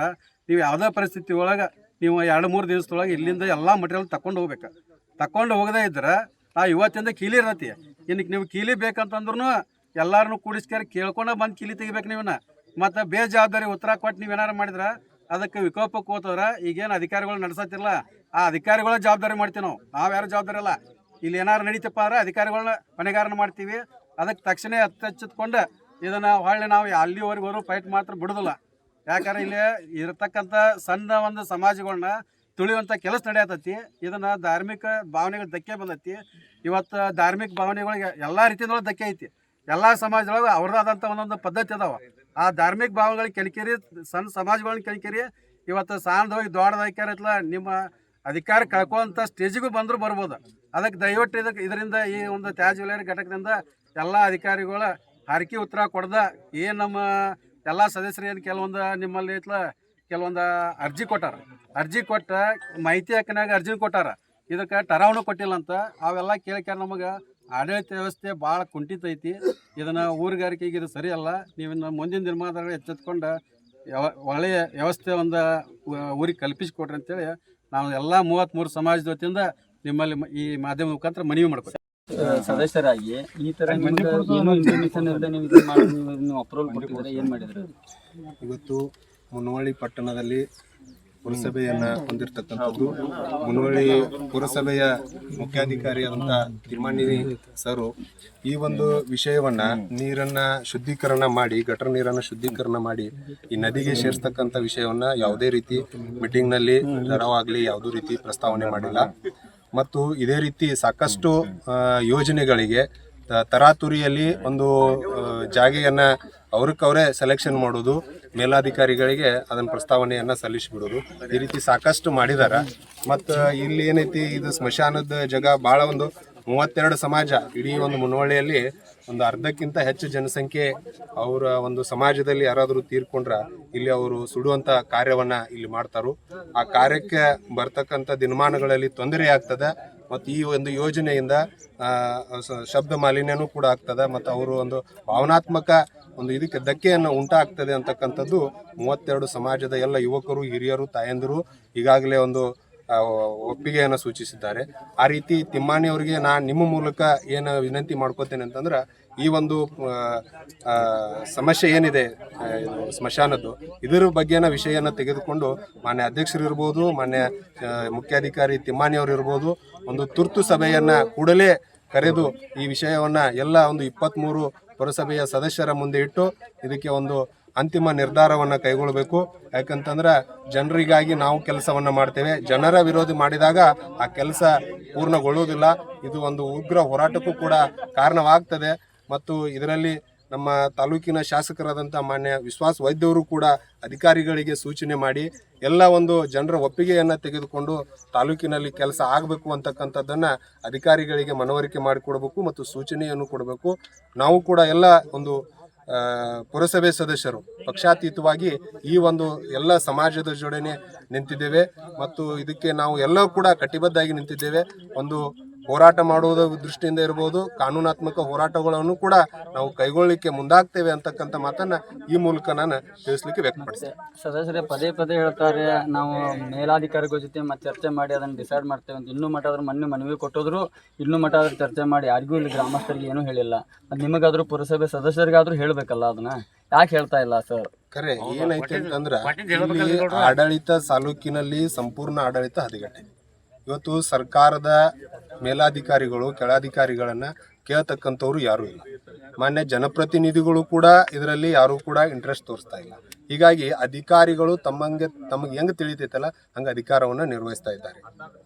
ನೀವು ಯಾವುದೇ ಪರಿಸ್ಥಿತಿ ಒಳಗೆ ನೀವು 2-3 ದಿವಸದೊಳಗೆ ಇಲ್ಲಿಂದ ಎಲ್ಲ ಮಟೀರಿಯಲ್ ತಗೊಂಡು ಹೋಗ್ಬೇಕು. ತಗೊಂಡು ಹೋಗದೇ ಇದ್ರೆ ಇವತ್ತಿಂದ ಕೀಲಿ ಇರತ್ತಿ. ಇನ್ನಕ್ಕೆ ನೀವು ಕೀಲಿ ಬೇಕಂತಂದ್ರೂ ಎಲ್ಲರನ್ನೂ ಕೂಡಿಸ್ಕೇರಿ ಕೇಳ್ಕೊಂಡು ಬಂದು ಕೀಲಿ ತೆಗಿಬೇಕು ನೀವನ್ನ. ಮತ್ತು ಬೇಜವಾಬ್ದಾರಿ ಉತ್ತರ ಕೊಟ್ಟು ನೀವು ಏನಾರು ಮಾಡಿದ್ರೆ ಅದಕ್ಕೆ ವಿಕೋಪಕ್ಕೆ ಹೋತಂದ್ರೆ ಈಗೇನು ಅಧಿಕಾರಿಗಳು ನಡೆಸತ್ತಿರಲ್ಲ ಆ ಅಧಿಕಾರಿಗಳ ಜವಾಬ್ದಾರಿ ಮಾಡ್ತೀವಿ ನಾವು ಯಾರು ಜವಾಬ್ದಾರಿ ಅಲ್ಲ. ಇಲ್ಲಿ ಏನಾರು ನಡೀತಪ್ಪ ಅಂದ್ರೆ ಅಧಿಕಾರಿಗಳನ್ನ ಹೊಣೆಗಾರನ ಮಾಡ್ತೀವಿ. ಅದಕ್ಕೆ ತಕ್ಷಣ ಹಚ್ಚೆತ್ಕೊಂಡು ಇದನ್ನು ಹೊಳ್ಳಿ ನಾವು ಅಲ್ಲಿವರೆಗೂ ಫೈಟ್ ಮಾತ್ರ ಬಿಡೋದಿಲ್ಲ. ಯಾಕಂದ್ರೆ ಇಲ್ಲಿ ಇರತಕ್ಕಂಥ ಸಣ್ಣ ಒಂದು ಸಮಾಜಗಳನ್ನ ತುಳಿಯುವಂಥ ಕೆಲಸ ನಡೆಯತೈತಿ. ಇದನ್ನು ಧಾರ್ಮಿಕ ಭಾವನೆಗಳು ಧಕ್ಕೆ ಬಂದೈತಿ. ಇವತ್ತು ಧಾರ್ಮಿಕ ಭಾವನೆಗಳಿಗೆ ಎಲ್ಲ ರೀತಿಯೊಳಗೆ ಧಕ್ಕೆ ಐತಿ. ಎಲ್ಲ ಸಮಾಜದೊಳಗೆ ಅವ್ರದ್ದಾದಂಥ ಒಂದೊಂದು ಪದ್ಧತಿ ಅದಾವ. ಆ ಧಾರ್ಮಿಕ ಭಾವಗಳಿಗೆ ಕೆಣಕಿರಿ ಸಣ್ಣ ಸಮಾಜಗಳನ್ನ ಕೆಣಕಿರಿ ಇವತ್ತು ಸಾಣದೋಗಿ ದೊಡ್ಡದಾಕ್ಯಾರತ್ಲ ನಿಮ್ಮ ಅಧಿಕಾರ ಕಳ್ಕೊಳ್ಳೋಂಥ ಸ್ಟೇಜಿಗೂ ಬಂದರೂ ಬರ್ಬೋದು. ಅದಕ್ಕೆ ದಯವಿಟ್ಟು ಇದರಿಂದ ಈ ಒಂದು ತ್ಯಾಜ್ಯ ವಿಲೇವಾರಿ ಘಟಕದಿಂದ ಎಲ್ಲ ಅಧಿಕಾರಿಗಳ ಹರಕೆ ಉತ್ತರ ಕೊಡ್ದ ಏನು ನಮ್ಮ ಎಲ್ಲ ಸದಸ್ಯರು ಏನು ಕೆಲವೊಂದು ನಿಮ್ಮಲ್ಲಿ ಐತ್ಲ ಕೆಲವೊಂದು ಅರ್ಜಿ ಕೊಟ್ಟ ಮಾಹಿತಿ ಹಾಕಿನಾಗ ಅರ್ಜಿ ಕೊಟ್ಟಾರ. ಇದಕ್ಕೆ ಟರಾವಣು ಕೊಟ್ಟಿಲ್ಲ ಅಂತ ಅವೆಲ್ಲ ಕೇಳ್ಕ್ಯಾರ ನಮಗೆ ಆಡಳಿತ ವ್ಯವಸ್ಥೆ ಭಾಳ ಕುಂಠಿತೈತಿ. ಇದನ್ನು ಊರುಗಾರಿಕೆಗೆ ಇದು ಸರಿಯಲ್ಲ. ನೀವಿನ್ನು ಮುಂದಿನ ದಿನಮಾನಗಳು ಎಚ್ಚೆತ್ಕೊಂಡು ಒಳ್ಳೆಯ ವ್ಯವಸ್ಥೆ ಒಂದು ಊರಿಗೆ ಕಲ್ಪಿಸಿಕೊಡ್ರಿ ಅಂತೇಳಿ ನಾವು ಎಲ್ಲ 33 ಸಮಾಜದ ವತಿಯಿಂದ ನಿಮ್ಮಲ್ಲಿ ಈ ಮಾಧ್ಯಮ ಮುಖಾಂತರ ಮನವಿ ಮಾಡ್ಕೊತೀವಿ. ಸದಸ್ಯರಾಗಿ ಈ ಥರ ಏನು ಇನ್ಫಾರ್ಮೇಷನ್ ಇಲ್ಲದೆ ನೀವು ಅಪ್ರೂವಲ್ ಕೊಟ್ಟಿದ್ರೆ ಏನು ಮಾಡಿದ್ರೆ? ಇವತ್ತು ಮುನವಳ್ಳಿ ಪಟ್ಟಣದಲ್ಲಿ ಪುರಸಭೆಯನ್ನು ಹೊಂದಿರತಕ್ಕಂಥದ್ದು. ಮುನವಳ್ಳಿ ಪುರಸಭೆಯ ಮುಖ್ಯಾಧಿಕಾರಿಯಾದಂಥ ತಿಮ್ಮಣ್ಣಿ ಸರು ಈ ಒಂದು ವಿಷಯವನ್ನು ನೀರನ್ನು ಶುದ್ಧೀಕರಣ ಮಾಡಿ ಗಟರ್ ನೀರನ್ನು ಶುದ್ಧೀಕರಣ ಮಾಡಿ ಈ ನದಿಗೆ ಸೇರಿಸ್ತಕ್ಕಂಥ ವಿಷಯವನ್ನು ಯಾವುದೇ ರೀತಿ ಮೀಟಿಂಗ್ನಲ್ಲಿ ದರವಾಗಲಿ ಯಾವುದೇ ರೀತಿ ಪ್ರಸ್ತಾವನೆ ಮಾಡಿಲ್ಲ. ಮತ್ತು ಇದೇ ರೀತಿ ಸಾಕಷ್ಟು ಯೋಜನೆಗಳಿಗೆ ತರಾತುರಿಯಲ್ಲಿ ಒಂದು ಜಾಗೆಯನ್ನು ಅವ್ರಕ್ಕವರೇ ಸೆಲೆಕ್ಷನ್ ಮಾಡೋದು, ಮೇಲಾಧಿಕಾರಿಗಳಿಗೆ ಅದನ್ನ ಪ್ರಸ್ತಾವನೆಯನ್ನು ಸಲ್ಲಿಸಿಬಿಡೋದು, ಈ ರೀತಿ ಸಾಕಷ್ಟು ಮಾಡಿದಾರ. ಮತ್ತು ಇಲ್ಲಿ ಏನೈತಿ, ಇದು ಸ್ಮಶಾನದ ಜಾಗ ಭಾಳ ಒಂದು 32 ಸಮಾಜ ಇಡೀ ಒಂದು ಮುನವಳ್ಳಿಯಲ್ಲಿ ಒಂದು ಅರ್ಧಕ್ಕಿಂತ ಹೆಚ್ಚು ಜನಸಂಖ್ಯೆ ಅವರ ಒಂದು ಸಮಾಜದಲ್ಲಿ ಯಾರಾದರೂ ತೀರ್ಕೊಂಡ್ರ ಇಲ್ಲಿ ಅವರು ಸುಡುವಂಥ ಕಾರ್ಯವನ್ನು ಇಲ್ಲಿ ಮಾಡ್ತಾರೋ. ಆ ಕಾರ್ಯಕ್ಕೆ ಬರ್ತಕ್ಕಂಥ ದಿನಮಾನಗಳಲ್ಲಿ ತೊಂದರೆ ಆಗ್ತದೆ ಮತ್ತು ಈ ಒಂದು ಯೋಜನೆಯಿಂದ ಶಬ್ದ ಮಾಲಿನ್ಯನೂ ಕೂಡ ಆಗ್ತದೆ ಮತ್ತು ಅವರು ಒಂದು ಭಾವನಾತ್ಮಕ ಒಂದು ಇದಕ್ಕೆ ಧಕ್ಕೆಯನ್ನು ಉಂಟಾಗ್ತದೆ ಅಂತಕ್ಕಂಥದ್ದು 32 ಸಮಾಜದ ಎಲ್ಲ ಯುವಕರು, ಹಿರಿಯರು, ತಾಯಂದಿರು ಈಗಾಗಲೇ ಒಂದು ಒಪ್ಪಿಗೆಯನ್ನು ಸೂಚಿಸಿದ್ದಾರೆ. ಆ ರೀತಿ ತಿಮ್ಮಾನಿ ಅವರಿಗೆ ನಾನು ನಿಮ್ಮ ಮೂಲಕ ಏನು ವಿನಂತಿ ಮಾಡ್ಕೋತೇನೆ ಅಂತಂದ್ರೆ, ಈ ಒಂದು ಸಮಸ್ಯೆ ಏನಿದೆ ಸ್ಮಶಾನದ್ದು, ಇದರ ಬಗ್ಗೆನ ವಿಷಯನ ತೆಗೆದುಕೊಂಡು ಮಾನ್ಯ ಅಧ್ಯಕ್ಷರು ಇರ್ಬೋದು, ಮಾನ್ಯ ಮುಖ್ಯಾಧಿಕಾರಿ ತಿಮ್ಮಾನಿ ಅವರು ಇರ್ಬೋದು, ಒಂದು ತುರ್ತು ಸಭೆಯನ್ನು ಕೂಡಲೇ ಕರೆದು ಈ ವಿಷಯವನ್ನು ಎಲ್ಲ ಒಂದು 23 ಪುರಸಭೆಯ ಸದಸ್ಯರ ಮುಂದೆ ಇಟ್ಟು ಇದಕ್ಕೆ ಒಂದು ಅಂತಿಮ ನಿರ್ಧಾರವನ್ನು ಕೈಗೊಳ್ಳಬೇಕು. ಯಾಕಂತಂದ್ರೆ ಜನರಿಗಾಗಿ ನಾವು ಕೆಲಸವನ್ನು ಮಾಡ್ತೇವೆ, ಜನರ ವಿರೋಧಿ ಮಾಡಿದಾಗ ಆ ಕೆಲಸ ಪೂರ್ಣಗೊಳ್ಳುವುದಿಲ್ಲ. ಇದು ಒಂದು ಉಗ್ರ ಹೋರಾಟಕ್ಕೂ ಕೂಡ ಕಾರಣವಾಗ್ತದೆ. ಮತ್ತು ಇದರಲ್ಲಿ ನಮ್ಮ ತಾಲೂಕಿನ ಶಾಸಕರಾದಂಥ ಮಾನ್ಯ ವಿಶ್ವಾಸ್ ವೈದ್ಯವರು ಕೂಡ ಅಧಿಕಾರಿಗಳಿಗೆ ಸೂಚನೆ ಮಾಡಿ ಎಲ್ಲ ಒಂದು ಜನರ ಒಪ್ಪಿಗೆಯನ್ನು ತೆಗೆದುಕೊಂಡು ತಾಲೂಕಿನಲ್ಲಿ ಕೆಲಸ ಆಗಬೇಕು ಅಂತಕ್ಕಂಥದ್ದನ್ನು ಅಧಿಕಾರಿಗಳಿಗೆ ಮನವರಿಕೆ ಮಾಡಿಕೊಡಬೇಕು ಮತ್ತು ಸೂಚನೆಯನ್ನು ಕೊಡಬೇಕು. ನಾವು ಕೂಡ ಎಲ್ಲ ಒಂದು ಪುರಸಭೆ ಸದಸ್ಯರು ಪಕ್ಷಾತೀತವಾಗಿ ಈ ಒಂದು ಎಲ್ಲ ಸಮಾಜದ ಜೋಡಣೆ ನಿಂತಿದ್ದೇವೆ ಮತ್ತು ಇದಕ್ಕೆ ನಾವು ಎಲ್ಲ ಕೂಡ ಕಟಿಬದ್ಧಾಗಿ ನಿಂತಿದ್ದೇವೆ. ಒಂದು ಹೋರಾಟ ಮಾಡುವುದರ ದೃಷ್ಟಿಯಿಂದ ಇರ್ಬೋದು, ಕಾನೂನಾತ್ಮಕ ಹೋರಾಟಗಳನ್ನು ಕೂಡ ನಾವು ಕೈಗೊಳ್ಳಲಿಕ್ಕೆ ಮುಂದಾಗ್ತೇವೆ ಅಂತಕ್ಕಂಥ ಮಾತನ್ನ ಈ ಮೂಲಕ ನಾನು ತಿಳಿಸ್ಲಿಕ್ಕೆ ವ್ಯಕ್ತಪಡಿಸ್ತೇನೆ. ಸದಸ್ಯರೇ ಪದೇ ಪದೇ ಹೇಳ್ತಾರೆ, ನಾವು ಮೇಲಾಧಿಕಾರಿಗಳ ಜೊತೆ ಮತ್ತೆ ಚರ್ಚೆ ಮಾಡಿ ಅದನ್ನು ಡಿಸೈಡ್ ಮಾಡ್ತೇವೆ ಅಂತ. ಇನ್ನೂ ಮಠ ಆದ್ರೂ ಮೊನ್ನೆ ಮನವಿ ಕೊಟ್ಟೋದ್ರು, ಇನ್ನೂ ಮಠ ಆದ್ರೂ ಚರ್ಚೆ ಮಾಡಿ ಯಾರಿಗೂ ಇಲ್ಲಿ ಗ್ರಾಮಸ್ಥರಿಗೆ ಏನೂ ಹೇಳಿಲ್ಲ. ಅದು ನಿಮಗಾದ್ರೂ ಪುರಸಭೆ ಸದಸ್ಯರಿಗಾದ್ರೂ ಹೇಳಬೇಕಲ್ಲ, ಅದನ್ನ ಯಾಕೆ ಹೇಳ್ತಾ ಇಲ್ಲ ಸರ್? ಖರೆ ಏನೈತೆ ಅಂತಂದ್ರೆ, ಇಲ್ಲಿ ಆಡಳಿತ ತಾಲೂಕಿನಲ್ಲಿ ಸಂಪೂರ್ಣ ಆಡಳಿತ ಹದಗೆಟ್ಟಿದೆ. ಇವತ್ತು ಸರ್ಕಾರದ ಮೇಲಾಧಿಕಾರಿಗಳು ಕೆಳಾಧಿಕಾರಿಗಳನ್ನ ಕೇಳತಕ್ಕಂಥವ್ರು ಯಾರೂ ಇಲ್ಲ. ಮಾನ್ಯ ಜನಪ್ರತಿನಿಧಿಗಳು ಕೂಡ ಇದರಲ್ಲಿ ಯಾರೂ ಕೂಡ ಇಂಟ್ರೆಸ್ಟ್ ತೋರಿಸ್ತಾ ಇಲ್ಲ. ಹೀಗಾಗಿ ಅಧಿಕಾರಿಗಳು ತಮಗೆ ಹೆಂಗೆ ತಿಳಿತೈತಲ್ಲ ಹಂಗೆ ಅಧಿಕಾರವನ್ನು ನಿರ್ವಹಿಸ್ತಾ ಇದ್ದಾರೆ.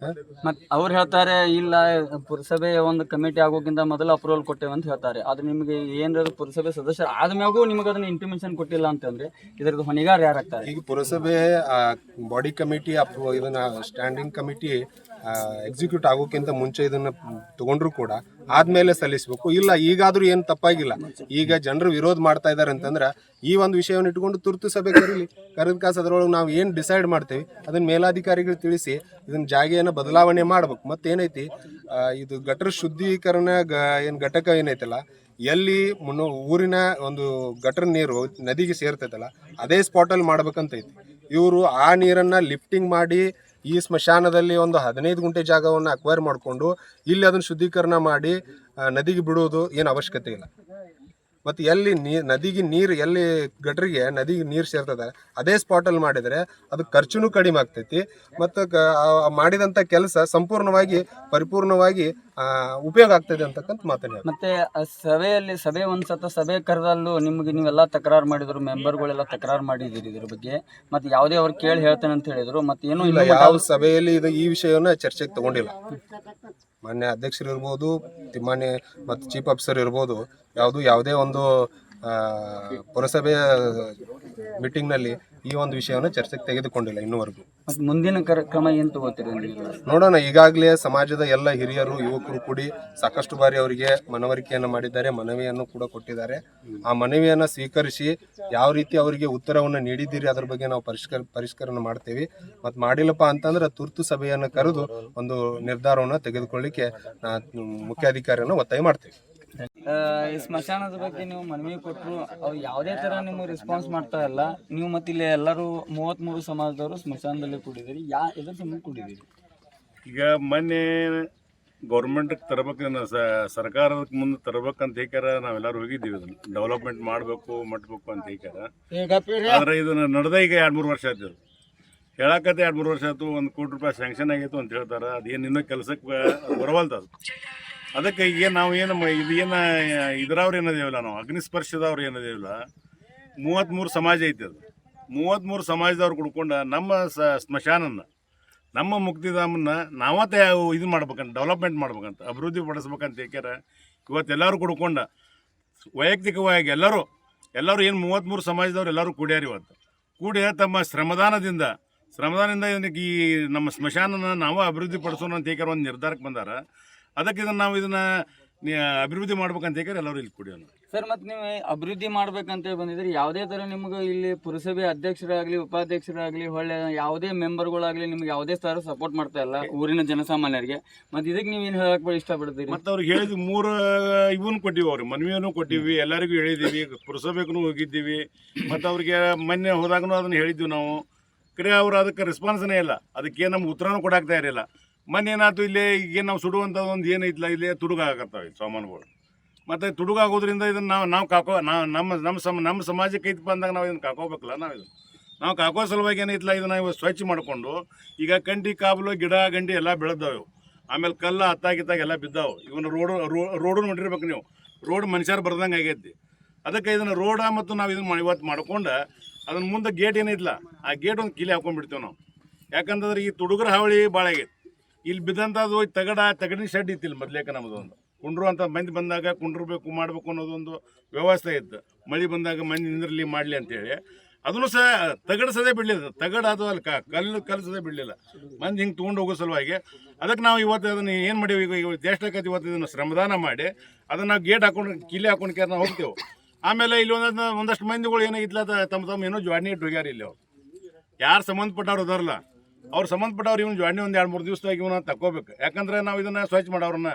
ಮತ್ತು ಅವ್ರು ಹೇಳ್ತಾರೆ, ಇಲ್ಲ ಪುರಸಭೆ ಒಂದು ಕಮಿಟಿ ಆಗೋಕ್ಕಿಂತ ಮೊದಲು ಅಪ್ರೂವಲ್ ಕೊಟ್ಟೇವೆ ಅಂತ ಹೇಳ್ತಾರೆ. ಅದು ನಿಮಗೆ ಏನಾದ್ರು ಪುರಸಭೆ ಸದಸ್ಯರು ಆದ್ಮ್ಯಾಗೂ ನಿಮಗೆ ಅದನ್ನ ಇಂಟಿಮೇಷನ್ ಕೊಟ್ಟಿಲ್ಲ ಅಂತಂದ್ರೆ ಇದರದ್ದು ಹೊಣೆಗಾರ ಯಾರಾಗ್ತಾರೆ? ಈಗ ಪುರಸಭೆ ಬಾಡಿ ಕಮಿಟಿ ಇದನ್ನ ಸ್ಟ್ಯಾಂಡಿಂಗ್ ಕಮಿಟಿ ಎಕ್ಸಿಕ್ಯೂಟ್ ಆಗೋಕ್ಕಿಂತ ಮುಂಚೆ ಇದನ್ನ ತಗೊಂಡ್ರು ಕೂಡ ಆದ್ಮೇಲೆ ಸಲ್ಲಿಸಬೇಕು. ಇಲ್ಲ ಈಗಾದ್ರೂ ಏನು ತಪ್ಪಾಗಿಲ್ಲ, ಈಗ ಜನರು ವಿರೋಧ ಮಾಡ್ತಾ ಇದ್ದಾರೆ ಅಂತಂದ್ರೆ ಈ ಒಂದು ವಿಷಯವನ್ನು ಇಟ್ಕೊಂಡು ತುರ್ತು ಸಭೆ ಕರೆದ ಕಾಸು ಅದರೊಳಗೆ ನಾವು ಏನು ಡಿಸೈಡ್ ಮಾಡ್ತೇವೆ ಅದನ್ನ ಮೇಲಾಧಿಕಾರಿಗಳು ತಿಳಿಸಿ ಇದನ್ನ ಜಾಗೆಯನ್ನು ಬದಲಾವಣೆ ಮಾಡ್ಬೇಕು. ಮತ್ತೇನೈತಿ, ಇದು ಗಟರ್ ಶುದ್ಧೀಕರಣ ಏನು ಘಟಕ ಏನೈತಲ್ಲ, ಎಲ್ಲಿ ಊರಿನ ಒಂದು ಗಟರ್ ನೀರು ನದಿಗೆ ಸೇರ್ತೈತಲ್ಲ ಅದೇ ಸ್ಪಾಟಲ್ಲಿ ಮಾಡ್ಬೇಕಂತೈತಿ. ಇವರು ಆ ನೀರನ್ನು ಲಿಫ್ಟಿಂಗ್ ಮಾಡಿ ಈ ಸ್ಮಶಾನದಲ್ಲಿ ಒಂದು 15 ಗುಂಟೆ ಜಾಗವನ್ನು ಅಕ್ವೈರ್ ಮಾಡಿಕೊಂಡು ಇಲ್ಲಿ ಅದನ್ನು ಶುದ್ಧೀಕರಣ ಮಾಡಿ ನದಿಗೆ ಬಿಡೋದು ಏನು ಅವಶ್ಯಕತೆ ಇಲ್ಲ. ಮತ್ತು ಎಲ್ಲಿ ನದಿಗೆ ನೀರು, ಎಲ್ಲಿ ಗಟ್ರಿಗೆ ನದಿಗೆ ನೀರು ಸೇರ್ತದೆ ಅದೇ ಸ್ಪಾಟಲ್ಲಿ ಮಾಡಿದರೆ ಅದು ಖರ್ಚುನೂ ಕಡಿಮೆ ಆಗ್ತೈತಿ ಮತ್ತು ಮಾಡಿದಂಥ ಕೆಲಸ ಸಂಪೂರ್ಣವಾಗಿ ಪರಿಪೂರ್ಣವಾಗಿ ಉಪಯೋಗ ಆಗ್ತದೆ ಅಂತಕ್ಕಂಥ ಮಾತನ್ನ. ಮತ್ತೆ ಸಭೆ ಒಂದ್ಸತ ಸಭೆ ಕರೆದಲ್ಲೂ ನಿಮ್ಗೆ ನೀವೆಲ್ಲ ತಕರಾರು ಮಾಡಿದ್ರು, ಮೆಂಬರ್ಗಳೆಲ್ಲ ತಕರಾರು ಮಾಡಿದಿರಿ ಇದ್ರ ಬಗ್ಗೆ. ಮತ್ತೆ ಯಾವುದೇ ಅವ್ರು ಕೇಳಿ ಹೇಳ್ತೇನೆ ಅಂತ ಹೇಳಿದ್ರು, ಮತ್ತೆ ಏನೂ ಇಲ್ಲ. ಯಾವ ಸಭೆಯಲ್ಲಿ ಈ ವಿಷಯವನ್ನ ಚರ್ಚೆಗೆ ತಗೊಂಡಿಲ್ಲ. ಮಾನ್ಯ ಅಧ್ಯಕ್ಷರು ಇರ್ಬೋದು, ತಿಮ್ಮಾನಿ ಮತ್ತು ಚೀಫ್ ಆಫೀಸರ್ ಇರ್ಬೋದು, ಯಾವುದೇ ಒಂದು ಪುರಸಭೆಯ ಮೀಟಿಂಗ್ನಲ್ಲಿ ಈ ಒಂದು ವಿಷಯವನ್ನು ಚರ್ಚೆಗೆ ತೆಗೆದುಕೊಂಡಿಲ್ಲ ಇನ್ನೂವರೆಗೂ. ಮುಂದಿನ ಕ್ರಮ ಏನು ತಗೋತೀರಿ? ನೋಡೋಣ. ಈಗಾಗಲೇ ಸಮಾಜದ ಎಲ್ಲ ಹಿರಿಯರು, ಯುವಕರು ಕೂಡಿ ಸಾಕಷ್ಟು ಬಾರಿ ಅವರಿಗೆ ಮನವರಿಕೆಯನ್ನು ಮಾಡಿದ್ದಾರೆ, ಮನವಿಯನ್ನು ಕೂಡ ಕೊಟ್ಟಿದ್ದಾರೆ. ಆ ಮನವಿಯನ್ನು ಸ್ವೀಕರಿಸಿ ಯಾವ ರೀತಿ ಅವರಿಗೆ ಉತ್ತರವನ್ನು ನೀಡಿದ್ದೀರಿ ಅದ್ರ ಬಗ್ಗೆ ನಾವು ಪರಿಷ್ಕರಣೆ ಮಾಡ್ತೇವೆ. ಮತ್ತು ಮಾಡಿಲ್ಲಪ್ಪ ಅಂತಂದ್ರೆ ತುರ್ತು ಸಭೆಯನ್ನು ಕರೆದು ಒಂದು ನಿರ್ಧಾರವನ್ನು ತೆಗೆದುಕೊಳ್ಳಿಕ್ಕೆ ಮುಖ್ಯಾಧಿಕಾರಿಯನ್ನು ಒತ್ತಾಯ ಮಾಡ್ತೇವೆ. ಈ ಸ್ಮಶಾನದ ಬಗ್ಗೆ ನೀವು ಮನವಿ ಕೊಟ್ಟರು, ಅವ್ರು ಯಾವುದೇ ಥರ ನಿಮಗೆ ರೆಸ್ಪಾನ್ಸ್ ಮಾಡ್ತಾ ಇಲ್ಲ. ನೀವು ಮತ್ತೆ ಇಲ್ಲಿ ಎಲ್ಲರೂ 33 ಸಮಾಜದವರು ಸ್ಮಶಾನದಲ್ಲಿ ಕೂಡಿದ್ದೀರಿ, ಎದ್ರ ಸಂಬಂಧ ಕೂಡಿದ್ದೀರಿ? ಈಗ ಮೊನ್ನೆ ಗೌರ್ಮೆಂಟ್ಗೆ ತರಬೇಕು, ಸರ್ಕಾರದ ಮುಂದೆ ತರಬೇಕಂತ ಹೇಗಾರ ನಾವೆಲ್ಲರೂ ಹೋಗಿದ್ದೀವಿ. ಅದನ್ನು ಡೆವಲಪ್ಮೆಂಟ್ ಮಾಡಬೇಕು ಅಂತ ಹೇಗಾರ. ಆದರೆ ಇದು ನಡೆದ ಈಗ 2-3 ವರ್ಷ ಆಯ್ತು. ಹೇಳಕತ್ತೆ 2-3 ವರ್ಷ ಆಯ್ತು. 1 ಕೋಟಿ ರೂಪಾಯಿ ಸ್ಯಾಂಕ್ಷನ್ ಆಗಿತ್ತು ಅಂತ ಹೇಳ್ತಾರೆ. ಅದೇನು ಇನ್ನೂ ಕೆಲಸಕ್ಕೆ ಬರವಲ್ದು ಅದು. ಅದಕ್ಕೆ ಈಗ ನಾವು ಇದ್ರವ್ರು ಏನದೇವಿಲ್ಲ, ನಾವು ಅಗ್ನಿಸ್ಪರ್ಶದವ್ರು ಏನದೇವಿಲ್ಲ, 33 ಸಮಾಜ ಐತಿ. ಅದು 33 ಸಮಾಜದವ್ರು ಕುಡ್ಕೊಂಡು ನಮ್ಮ ಸ್ಮಶಾನನ್ನ, ನಮ್ಮ ಮುಕ್ತಿಧಾಮನ್ನ ನಾವತ್ತೆ ಇದು ಮಾಡ್ಬೇಕಂತ, ಡೆವಲಪ್ಮೆಂಟ್ ಮಾಡ್ಬೇಕಂತ, ಅಭಿವೃದ್ಧಿ ಪಡಿಸ್ಬೇಕಂತ ಏಕ್ಯಾರ ಇವತ್ತೆಲ್ಲರೂ ಕುಡ್ಕೊಂಡು ವೈಯಕ್ತಿಕವಾಗಿ ಎಲ್ಲರೂ ಎಲ್ಲರೂ ಏನು 33 ಸಮಾಜದವ್ರು ಎಲ್ಲರೂ ಕೂಡ್ಯಾರ ಇವತ್ತು ಕೂಡಿ ತಮ್ಮ ಶ್ರಮದಾನದಿಂದ ಈ ನಮ್ಮ ಸ್ಮಶಾನನ ನಾವು ಅಭಿವೃದ್ಧಿ ಪಡಿಸೋಣ ಅಂತ ಹೇಳಿ ಒಂದು ನಿರ್ಧಾರಕ್ಕೆ ಬಂದಾರ. ಅದಕ್ಕೆ ನಾವು ಇದನ್ನು ಅಭಿವೃದ್ಧಿ ಮಾಡ್ಬೇಕಂತ ಹೇಳಿ ಎಲ್ಲರೂ ಇಲ್ಲಿ ಕುಡಿಯೋಣ. ಸರ್, ಮತ್ತು ನೀವು ಅಭಿವೃದ್ಧಿ ಮಾಡ್ಬೇಕಂತ ಬಂದಿದ್ರಿ, ಯಾವುದೇ ಥರ ನಿಮ್ಗೆ ಇಲ್ಲಿ ಪುರಸಭೆ ಅಧ್ಯಕ್ಷರಾಗಲಿ ಉಪಾಧ್ಯಕ್ಷರಾಗಲಿ ಹೊಳ್ಳೆ ಯಾವುದೇ ಮೆಂಬರ್ಗಳಾಗಲಿ ನಿಮ್ಗೆ ಯಾವುದೇ ಥರ ಸಪೋರ್ಟ್ ಮಾಡ್ತಾ ಇಲ್ಲ ಊರಿನ ಜನಸಾಮಾನ್ಯರಿಗೆ. ಮತ್ತು ಇದಕ್ಕೆ ನೀವು ಏನು ಹೇಳಕ್ಕೆ ಇಷ್ಟಪಡ್ತೀರಿ? ಮತ್ತು ಅವ್ರಿಗೆ ಹೇಳಿದ್ವಿ 3 ಇವನು ಕೊಟ್ಟಿವಿ, ಅವ್ರಿಗೆ ಮನವಿಯನ್ನು ಕೊಟ್ಟಿವಿ, ಎಲ್ಲರಿಗೂ ಹೇಳಿದ್ದೀವಿ, ಪುರಸಭೆಗೂ ಹೋಗಿದ್ದೀವಿ. ಮತ್ತು ಅವ್ರಿಗೆ ಮೊನ್ನೆ ಹೋದಾಗೂ ಅದನ್ನು ಹೇಳಿದ್ವಿ ನಾವು. ಕರೆ ಅವರು ಅದಕ್ಕೆ ರೆಸ್ಪಾನ್ಸ್ನೇ ಇಲ್ಲ, ಅದಕ್ಕೆ ನಮ್ಗೆ ಉತ್ತರನೂ ಕೊಡಾಕ್ತಾ ಇರಲಿಲ್ಲ. ಮೊನ್ನೆ ಏನಾಯ್ತು, ಇಲ್ಲೇ ಈಗ ನಾವು ಸುಡುವಂಥದ್ದು ಒಂದು ಏನೈತಿಲ್ಲ, ಇಲ್ಲೇ ತುಡುಗಾಕತ್ತಾವೆ ಸಾಮಾನುಗಳು. ಮತ್ತು ತುಡುಗಾಗೋದ್ರಿಂದ ಇದನ್ನು ನಾವು ನಮ್ಮ ಸಮಾಜಕ್ಕೆ ಐತಪ್ಪ ಅಂದಾಗ ನಾವು ಇದನ್ನು ಕಾಕೋಬೇಕಲ್ಲ. ನಾವು ಕಾಕೋ ಸಲುವಾಗಿ ಏನೈತಿಲ್ಲ, ಇದನ್ನು ಇವು ಸ್ವಚ್ಛ ಮಾಡಿಕೊಂಡು ಈಗ ಕಂಟಿ ಕಾಬಲು ಗಿಡ ಗಂಡಿ ಎಲ್ಲ ಬೆಳೆದವು. ಆಮೇಲೆ ಕಲ್ಲು ಹತ್ತಾಗಿತ್ತಾಗ ಎಲ್ಲ ಬಿದ್ದಾವೆ. ಇವನು ರೋಡು ನೋಡಿರ್ಬೇಕು ನೀವು, ರೋಡ್ ಮನುಷ್ಯರು ಬರ್ದಂಗೆ ಆಗೈತಿ. ಅದಕ್ಕೆ ಇದನ್ನು ರೋಡ ಮತ್ತು ನಾವು ಇದನ್ನು ಇವತ್ತು ಮಾಡ್ಕೊಂಡು ಅದನ್ನು ಮುಂದೆ ಗೇಟ್ ಏನೈತಿಲ್ಲ, ಆ ಗೇಟ್ ಒಂದು ಕಿಲಿ ಹಾಕೊಂಡ್ಬಿಡ್ತೇವೆ ನಾವು. ಯಾಕಂತಂದ್ರೆ ಈ ತುಡುಗರ ಹಾವಳಿ ಭಾಳ ಆಗೈತಿ. ಇಲ್ಲಿ ಬಿದ್ದಂಥದ್ದು ತಗಡಿನ ಶೆಡ್ ಇತ್ತಿಲ್ಲ ಮೊದಲೇಕ. ನಮ್ಮದು ಒಂದು ಕುಂಡ್ರು ಅಂತ ಮಂದಿ ಬಂದಾಗ ಕುಂಡ್ರಬೇಕು ಮಾಡಬೇಕು ಅನ್ನೋದೊಂದು ವ್ಯವಸ್ಥೆ ಇತ್ತು. ಮಳೆ ಬಂದಾಗ ಮಂದಿ ನಿಂದಿರಲಿ ಮಾಡಲಿ ಅಂತೇಳಿ ಅದನ್ನು ಸಹ ತಗಡು ಸದೇ ಬಿಡಲಿಲ್ಲ. ತಗಡು ಅದು ಅಲ್ಲಿ ಕಲ್ಲು ಸದೇ ಬಿಡಲಿಲ್ಲ. ಮಂದಿ ಹಿಂಗೆ ತೊಗೊಂಡು ಹೋಗೋ ಸಲುವಾಗಿ ಅದಕ್ಕೆ ನಾವು ಇವತ್ತು ಅದನ್ನು ಏನು ಮಾಡೀವಿ, ಈಗ ದೇಶಕ್ಕೆ ಇವತ್ತು ಇದನ್ನು ಶ್ರಮದಾನ ಮಾಡಿ ಅದನ್ನು ನಾವು ಗೇಟ್ ಹಾಕೊಂಡು ಕಿಲಿ ಹಾಕೊಂಡು ನಾವು ಹೋಗ್ತೇವೆ. ಆಮೇಲೆ ಇಲ್ಲಿ ಒಂದಷ್ಟು ಮಂದಿಗಳು ಏನಾಗಿತ್ತಲ್ಲ, ತಮ್ಮ ಏನೋ ಜೋಡಣೆ ಇಟ್ಟು ಹೋಗ್ಯಾರ. ಇಲ್ಲಿ ಅವ್ರು ಯಾರು ಸಂಬಂಧಪಟ್ಟವ್ರು ಅದಾರಲ್ಲ, ಅವ್ರು ಸಂಬಂಧಪಟ್ಟವ್ರು ಇವನು ಜೋಡಣೆ ಒಂದು 2-3 ದಿವಸದಾಗ ಇವನ್ನ ತಗೋಬೇಕು. ಯಾಕಂದ್ರೆ ನಾವು ಇದನ್ನು ಸ್ವಚ್ಛ ಮಾಡೋರನ್ನ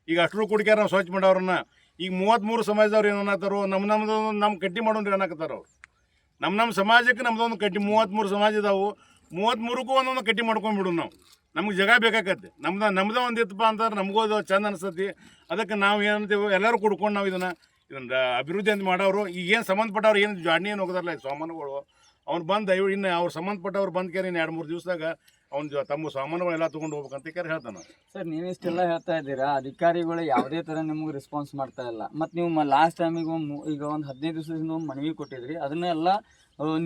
ಈಗ ಅಷ್ಟರು ಕುಡಿಕ್ಯಾರ, ನಾವು ಸ್ವಚ್ಛ ಮಾಡೋರನ್ನ ಈಗ 33 ಸಮಾಜದವ್ರು ಏನನ್ನಾತಾರೋ ನಮ್ಮ ಕಟ್ಟಿ ಮಾಡೋನ್ರಿ ಅನ್ನಕತ್ತಾರ ಅವ್ರು. ನಮ್ಮ ಸಮಾಜಕ್ಕೆ ನಮ್ದೊಂದು ಕಟ್ಟಿ 33 ಸಮಾಜ ಇದಾವು. 33ಕ್ಕೂ ಒಂದೊಂದು ಕಟ್ಟಿ ಮಾಡ್ಕೊಂಡ್ಬಿಡು ನಾವು. ನಮ್ಗೆ ಜಾಗ ಬೇಕಾಗತ್ತೆ. ನಮ್ದೇ ಒಂದು ಇತ್ತಪ್ಪ ಅಂತಾರೆ ನಮಗೂ ಅದು ಚಂದ ಅನಿಸ್ತತಿ. ಅದಕ್ಕೆ ನಾವು ಏನಂತೀವಿ, ಎಲ್ಲರೂ ಕುಡ್ಕೊಂಡು ನಾವು ಇದನ್ನು ಅಭಿವೃದ್ಧಿ ಅಂತ ಮಾಡೋರು. ಈಗೇನು ಸಂಬಂಧಪಟ್ಟವ್ರು ಏನು ಜಾಡ್ನಿ ಏನು ಹೋಗೋದಾರಲ್ಲ ಸಾಮಾನುಗಳು, ಅವ್ನು ಬಂದು ಇನ್ನು ಅವ್ರು ಸಂಬಂಧಪಟ್ಟವ್ರು ಬಂದು ಕೇರಿ 2-3 ದಿವಸದಾಗ ಅವ್ನು ತಮ್ಮ ಸಾಮಾನುಗಳೆಲ್ಲ ತೊಗೊಂಡು ಹೋಗ್ಬೇಕಂತ ಕೇಳಿ ಹೇಳ್ತಾನೆ. ಸರ್, ನೀವಿಷ್ಟೆಲ್ಲ ಹೇಳ್ತಾ ಇದ್ದೀರಾ, ಅಧಿಕಾರಿಗಳು ಯಾವುದೇ ಥರ ನಿಮ್ಗೆ ರೆಸ್ಪಾನ್ಸ್ ಮಾಡ್ತಾ ಇಲ್ಲ. ಮತ್ತು ನೀವು ಲಾಸ್ಟ್ ಟೈಮಿಗೆ ಈಗ ಒಂದು 15 ದಿವಸದಿಂದ ಮನವಿ ಕೊಟ್ಟಿದ್ರಿ, ಅದನ್ನೆಲ್ಲ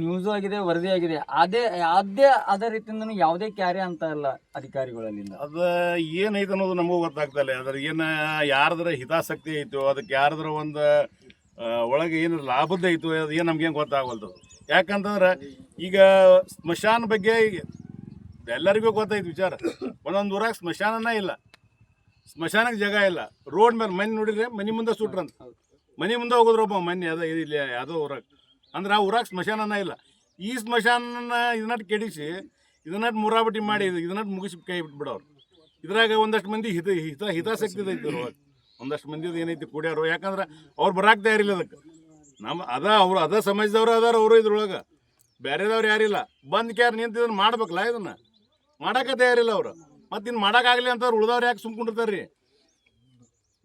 ನ್ಯೂಸು ಆಗಿದೆ, ವರದಿ ಆಗಿದೆ. ಅದೇ ರೀತಿಯಿಂದ ಯಾವುದೇ ಕ್ಯಾರೆ ಅಂತ ಇಲ್ಲ ಅಧಿಕಾರಿಗಳಲ್ಲಿಂದ. ಅದು ಏನೈತೆ ಅನ್ನೋದು ನಮಗೂ ಗೊತ್ತಾಗ್ತಾ ಇಲ್ಲ. ಅದ್ರ ಏನು ಯಾರದ್ರ ಹಿತಾಸಕ್ತಿ ಐತೋ, ಅದಕ್ಕೆ ಯಾರದ್ರ ಒಂದು ಒಳಗೆ ಏನು ಲಾಭದ ಐತೋ, ಅದು ಏನು ನಮ್ಗೇನು ಗೊತ್ತಾಗಲ್ದು. ಯಾಕಂತಂದ್ರೆ ಈಗ ಸ್ಮಶಾನ ಬಗ್ಗೆ ಎಲ್ಲರಿಗೂ ಗೊತ್ತಾಯ್ತು ವಿಚಾರ. ಒಂದೊಂದು ಊರಾಗ ಸ್ಮಶಾನನೇ ಇಲ್ಲ, ಸ್ಮಶಾನಕ್ಕೆ ಜಾಗ ಇಲ್ಲ. ರೋಡ್ ಮೇಲೆ ಮನೆ ನೋಡಿದ್ರೆ ಮನೆ ಮುಂದೆ ಸುಟ್ರಂತ, ಮನೆ ಮುಂದೆ ಹೋಗೋದ್ರೊಬ್ಬ ಮನೆ ಅದ ಇಲ್ಲಿ ಯಾವುದೋ ಊರಾಗ, ಅಂದ್ರೆ ಆ ಊರಾಗ ಸ್ಮಶಾನನೇ ಇಲ್ಲ. ಈ ಸ್ಮಶಾನನ ಇದನ್ನಟ್ಟು ಕೆಡಿಸಿ ಇದನ್ನಟ್ಟು ಮುರಾಬಟ್ಟಿ ಮಾಡಿ ಇದನ್ನಟ್ಟು ಮುಗಿಸಿ ಕೈ ಬಿಟ್ಬಿಡೋರು. ಇದ್ರಾಗ ಒಂದಷ್ಟು ಮಂದಿ ಹಿತಾಸಕ್ತಿ ಐತಿ ಊರಾಗ, ಒಂದಷ್ಟು ಮಂದಿದು ಏನೈತಿ ಕುಡಿಯೋರು. ಯಾಕಂದ್ರೆ ಅವ್ರು ಬರಾಕ್ ತಯಾರಿಲ್ಲ ಅದಕ್ಕೆ. ಅವರು ಅದ ಸಮಾಜದವ್ರು ಅದಾರ, ಅವರು ಇದ್ರೊಳಗೆ ಬೇರೆದವ್ರು ಯಾರಿಲ್ಲ. ಬಂದು ಕ್ಯಾರು ನಿಂತಿದ್ದನ್ನು ಮಾಡ್ಬೇಕಲ್ಲ, ಇದನ್ನು ಮಾಡೋಕೆ ತಯಾರಿಲ್ಲ ಅವರು. ಮತ್ತು ಇನ್ನು ಮಾಡೋಕ್ಕಾಗಲಿ ಅಂತವ್ರು ಉಳ್ದವ್ರು ಯಾಕೆ ಸುಮ್ಕೊಂಡಿರ್ತಾರೆ ರೀ?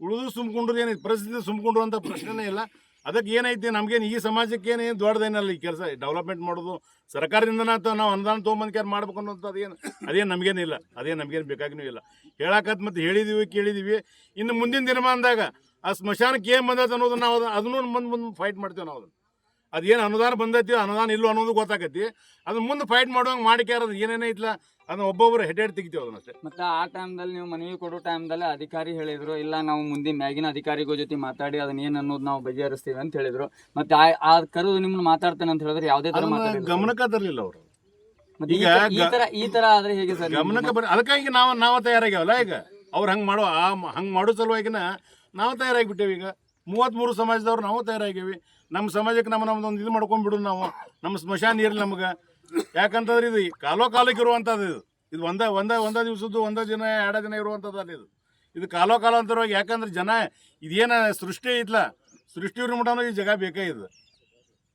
ಉಳಿದು ಸುಮ್ಕೊಂಡ್ರು ಏನೈತಿ, ಪರಿಸ್ಥಿತಿ ಸುಮ್ಕೊಂಡ್ರು ಅಂತ ಪ್ರಶ್ನೆನೇ ಇಲ್ಲ. ಅದಕ್ಕೆ ಏನೈತಿ, ನಮಗೇನು ಈ ಸಮಾಜಕ್ಕೇನು ದೊಡ್ಡದೇನಲ್ಲ ಈ ಕೆಲಸ ಡೆವಲಪ್ಮೆಂಟ್ ಮಾಡೋದು. ಸರ್ಕಾರದಿಂದ ನಾವು ಅನುದಾನ ತೊಗೊಂಬಂದು ಕ್ಯಾರು ಮಾಡ್ಬೇಕು ಅನ್ನೋದು ಅದೇನು ನಮಗೇನಿಲ್ಲ, ಅದೇನು ನಮಗೇನು ಬೇಕಾಗೂ ಇಲ್ಲ. ಹೇಳಕತ್ ಮತ್ತು ಹೇಳಿದೀವಿ ಕೇಳಿದೀವಿ. ಇನ್ನು ಮುಂದಿನ ದಿನಮಾನದಾಗ ಆ ಸ್ಮಶಾನಕ್ಕೆ ಏನು ಬಂದೈತೆ ಅನ್ನೋದು ನಾವು ಅದನ್ನು ಮುಂದೆ ಫೈಟ್ ಮಾಡ್ತೇವೆ ನಾವು. ಅದೇನು ಅನುದಾನ ಬಂದೈತಿ, ಅನುದಾನ ಇಲ್ಲೋ ಅನ್ನೋದು ಗೊತ್ತಾಗತ್ತಿ. ಅದನ್ನ ಮುಂದೆ ಫೈಟ್ ಮಾಡುವಂಗೆ ಮಾಡಿಕ್ಯಾರ ಏನೇನೈತಿಲ್ಲ ಅದನ್ನ ಒಬ್ಬೊಬ್ಬರು ಹೆಡ್ ತೆಗಿತೀವಿ ಅದನ್ನಷ್ಟೇ. ಮತ್ತು ಆ ಟೈಮ್ದಲ್ಲಿ ನೀವು ಮನವಿ ಕೊಡೋ ಟೈಮ್ದಲ್ಲಿ ಅಧಿಕಾರಿ ಹೇಳಿದ್ರು, ಇಲ್ಲ ನಾವು ಮುಂದೆ ಮ್ಯಾಗಿನ ಅಧಿಕಾರಿಗಳ ಜೊತೆ ಮಾತಾಡಿ ಅದನ್ನ ಏನು ಅನ್ನೋದು ನಾವು ಬಗೆಹರಿಸ್ತೀವಿ ಅಂತ ಹೇಳಿದ್ರು. ಮತ್ತು ಆ ಕರು ನಿಮ್ಮನ್ನ ಮಾತಾಡ್ತೇನೆ ಅಂತ ಹೇಳಿದ್ರೆ ಯಾವುದೇ ಥರ ಗಮನಕ್ಕೆ ತರಲಿಲ್ಲ ಅವರು. ಈ ಥರ ಆದರೆ ಹೇಗೆ ಸರ್? ಗಮನಕ್ಕೆ ಅದಕ್ಕಾಗಿ ನಾವು ತಯಾರಾಗ್ಯಾವಲ್ಲ. ಈಗ ಅವ್ರು ಹಂಗೆ ಮಾಡೋ ಸಲುವಾಗಿನ ನಾವು ತಯಾರಾಗಿಬಿಟ್ಟೇವೆ. ಈಗ 33 ಸಮಾಜದವ್ರು ನಾವು ತಯಾರಾಗೀವಿ. ನಮ್ಮ ಸಮಾಜಕ್ಕೆ ನಮ್ಮದೊಂದು ಇದು ಮಾಡ್ಕೊಂಡ್ಬಿಡು ನಾವು. ನಮ್ಮ ಸ್ಮಶಾನ ಇರಲಿ ನಮ್ಗೆ. ಯಾಕಂತಂದ್ರೆ ಇದು ಕಾಲಕ್ಕೆ ಇರುವಂಥದ್ದು. ಇದು ಒಂದೇ ದಿವಸದ್ದು, ಒಂದೇ ದಿನ 2 ದಿನ ಇರುವಂಥದ್ದು ಇದು ಕಾಲಾಂತರವಾಗಿ. ಯಾಕಂದ್ರೆ ಜನ ಇದೇನು ಸೃಷ್ಟಿ ಐತ್ಲ, ಸೃಷ್ಟಿ ಮಟನೂ ಈ ಜಾಗ ಬೇಕೇ. ಇದು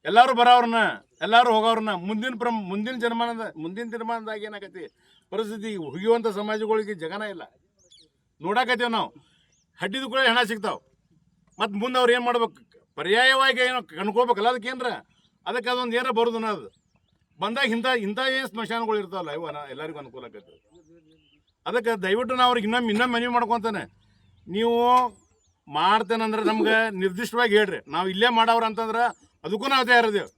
ಎಲ್ಲರೂ ಬರೋವ್ರನ್ನ, ಎಲ್ಲರೂ ಹೋಗೋವ್ರನ್ನ ಮುಂದಿನ ದಿನಮಾನದಾಗ ಏನಾಗೈತಿ ಪರಿಸ್ಥಿತಿ, ಹುಗಿಯುವಂಥ ಸಮಾಜಗಳಿಗೆ ಜಗನೇ ಇಲ್ಲ. ನೋಡಾಕತ್ತೀವಿ ನಾವು, ಹಡ್ಡಿದ ಕೂಡ ಹೆಣ ಸಿಗ್ತಾವೆ. ಮತ್ತು ಮುಂದೆ ಅವ್ರು ಏನು ಮಾಡ್ಬೇಕು, ಪರ್ಯಾಯವಾಗಿ ಏನೋ ಕಣ್ಕೋಬೇಕಲ್ಲ ಅದಕ್ಕೇನ್ರ. ಅದಕ್ಕೆ ಅದೊಂದು ಏನೋ ಬರೋದನ್ನ ಅದು ಬಂದಾಗ ಇಂಥ ಏನು ಸ್ಮಶಾನಗಳು ಇರ್ತಾವಲ್ಲ ಇವ ಎಲ್ಲರಿಗೂ ಅನುಕೂಲ ಆಕೈತೆ. ಅದಕ್ಕೆ ದಯವಿಟ್ಟು ನಾವು ಅವ್ರಿಗೆ ಇನ್ನೊಮ್ಮೆ ಮನವಿ ಮಾಡ್ಕೊತಾನೆ, ನೀವು ಮಾಡ್ತೇನಂದ್ರೆ ನಮ್ಗೆ ನಿರ್ದಿಷ್ಟವಾಗಿ ಹೇಳ್ರಿ. ನಾವು ಇಲ್ಲೇ ಮಾಡವ್ರ ಅಂತಂದ್ರೆ ಅದಕ್ಕೂ ನಾವು ತಯಾರಿದ್ದೇವೆ.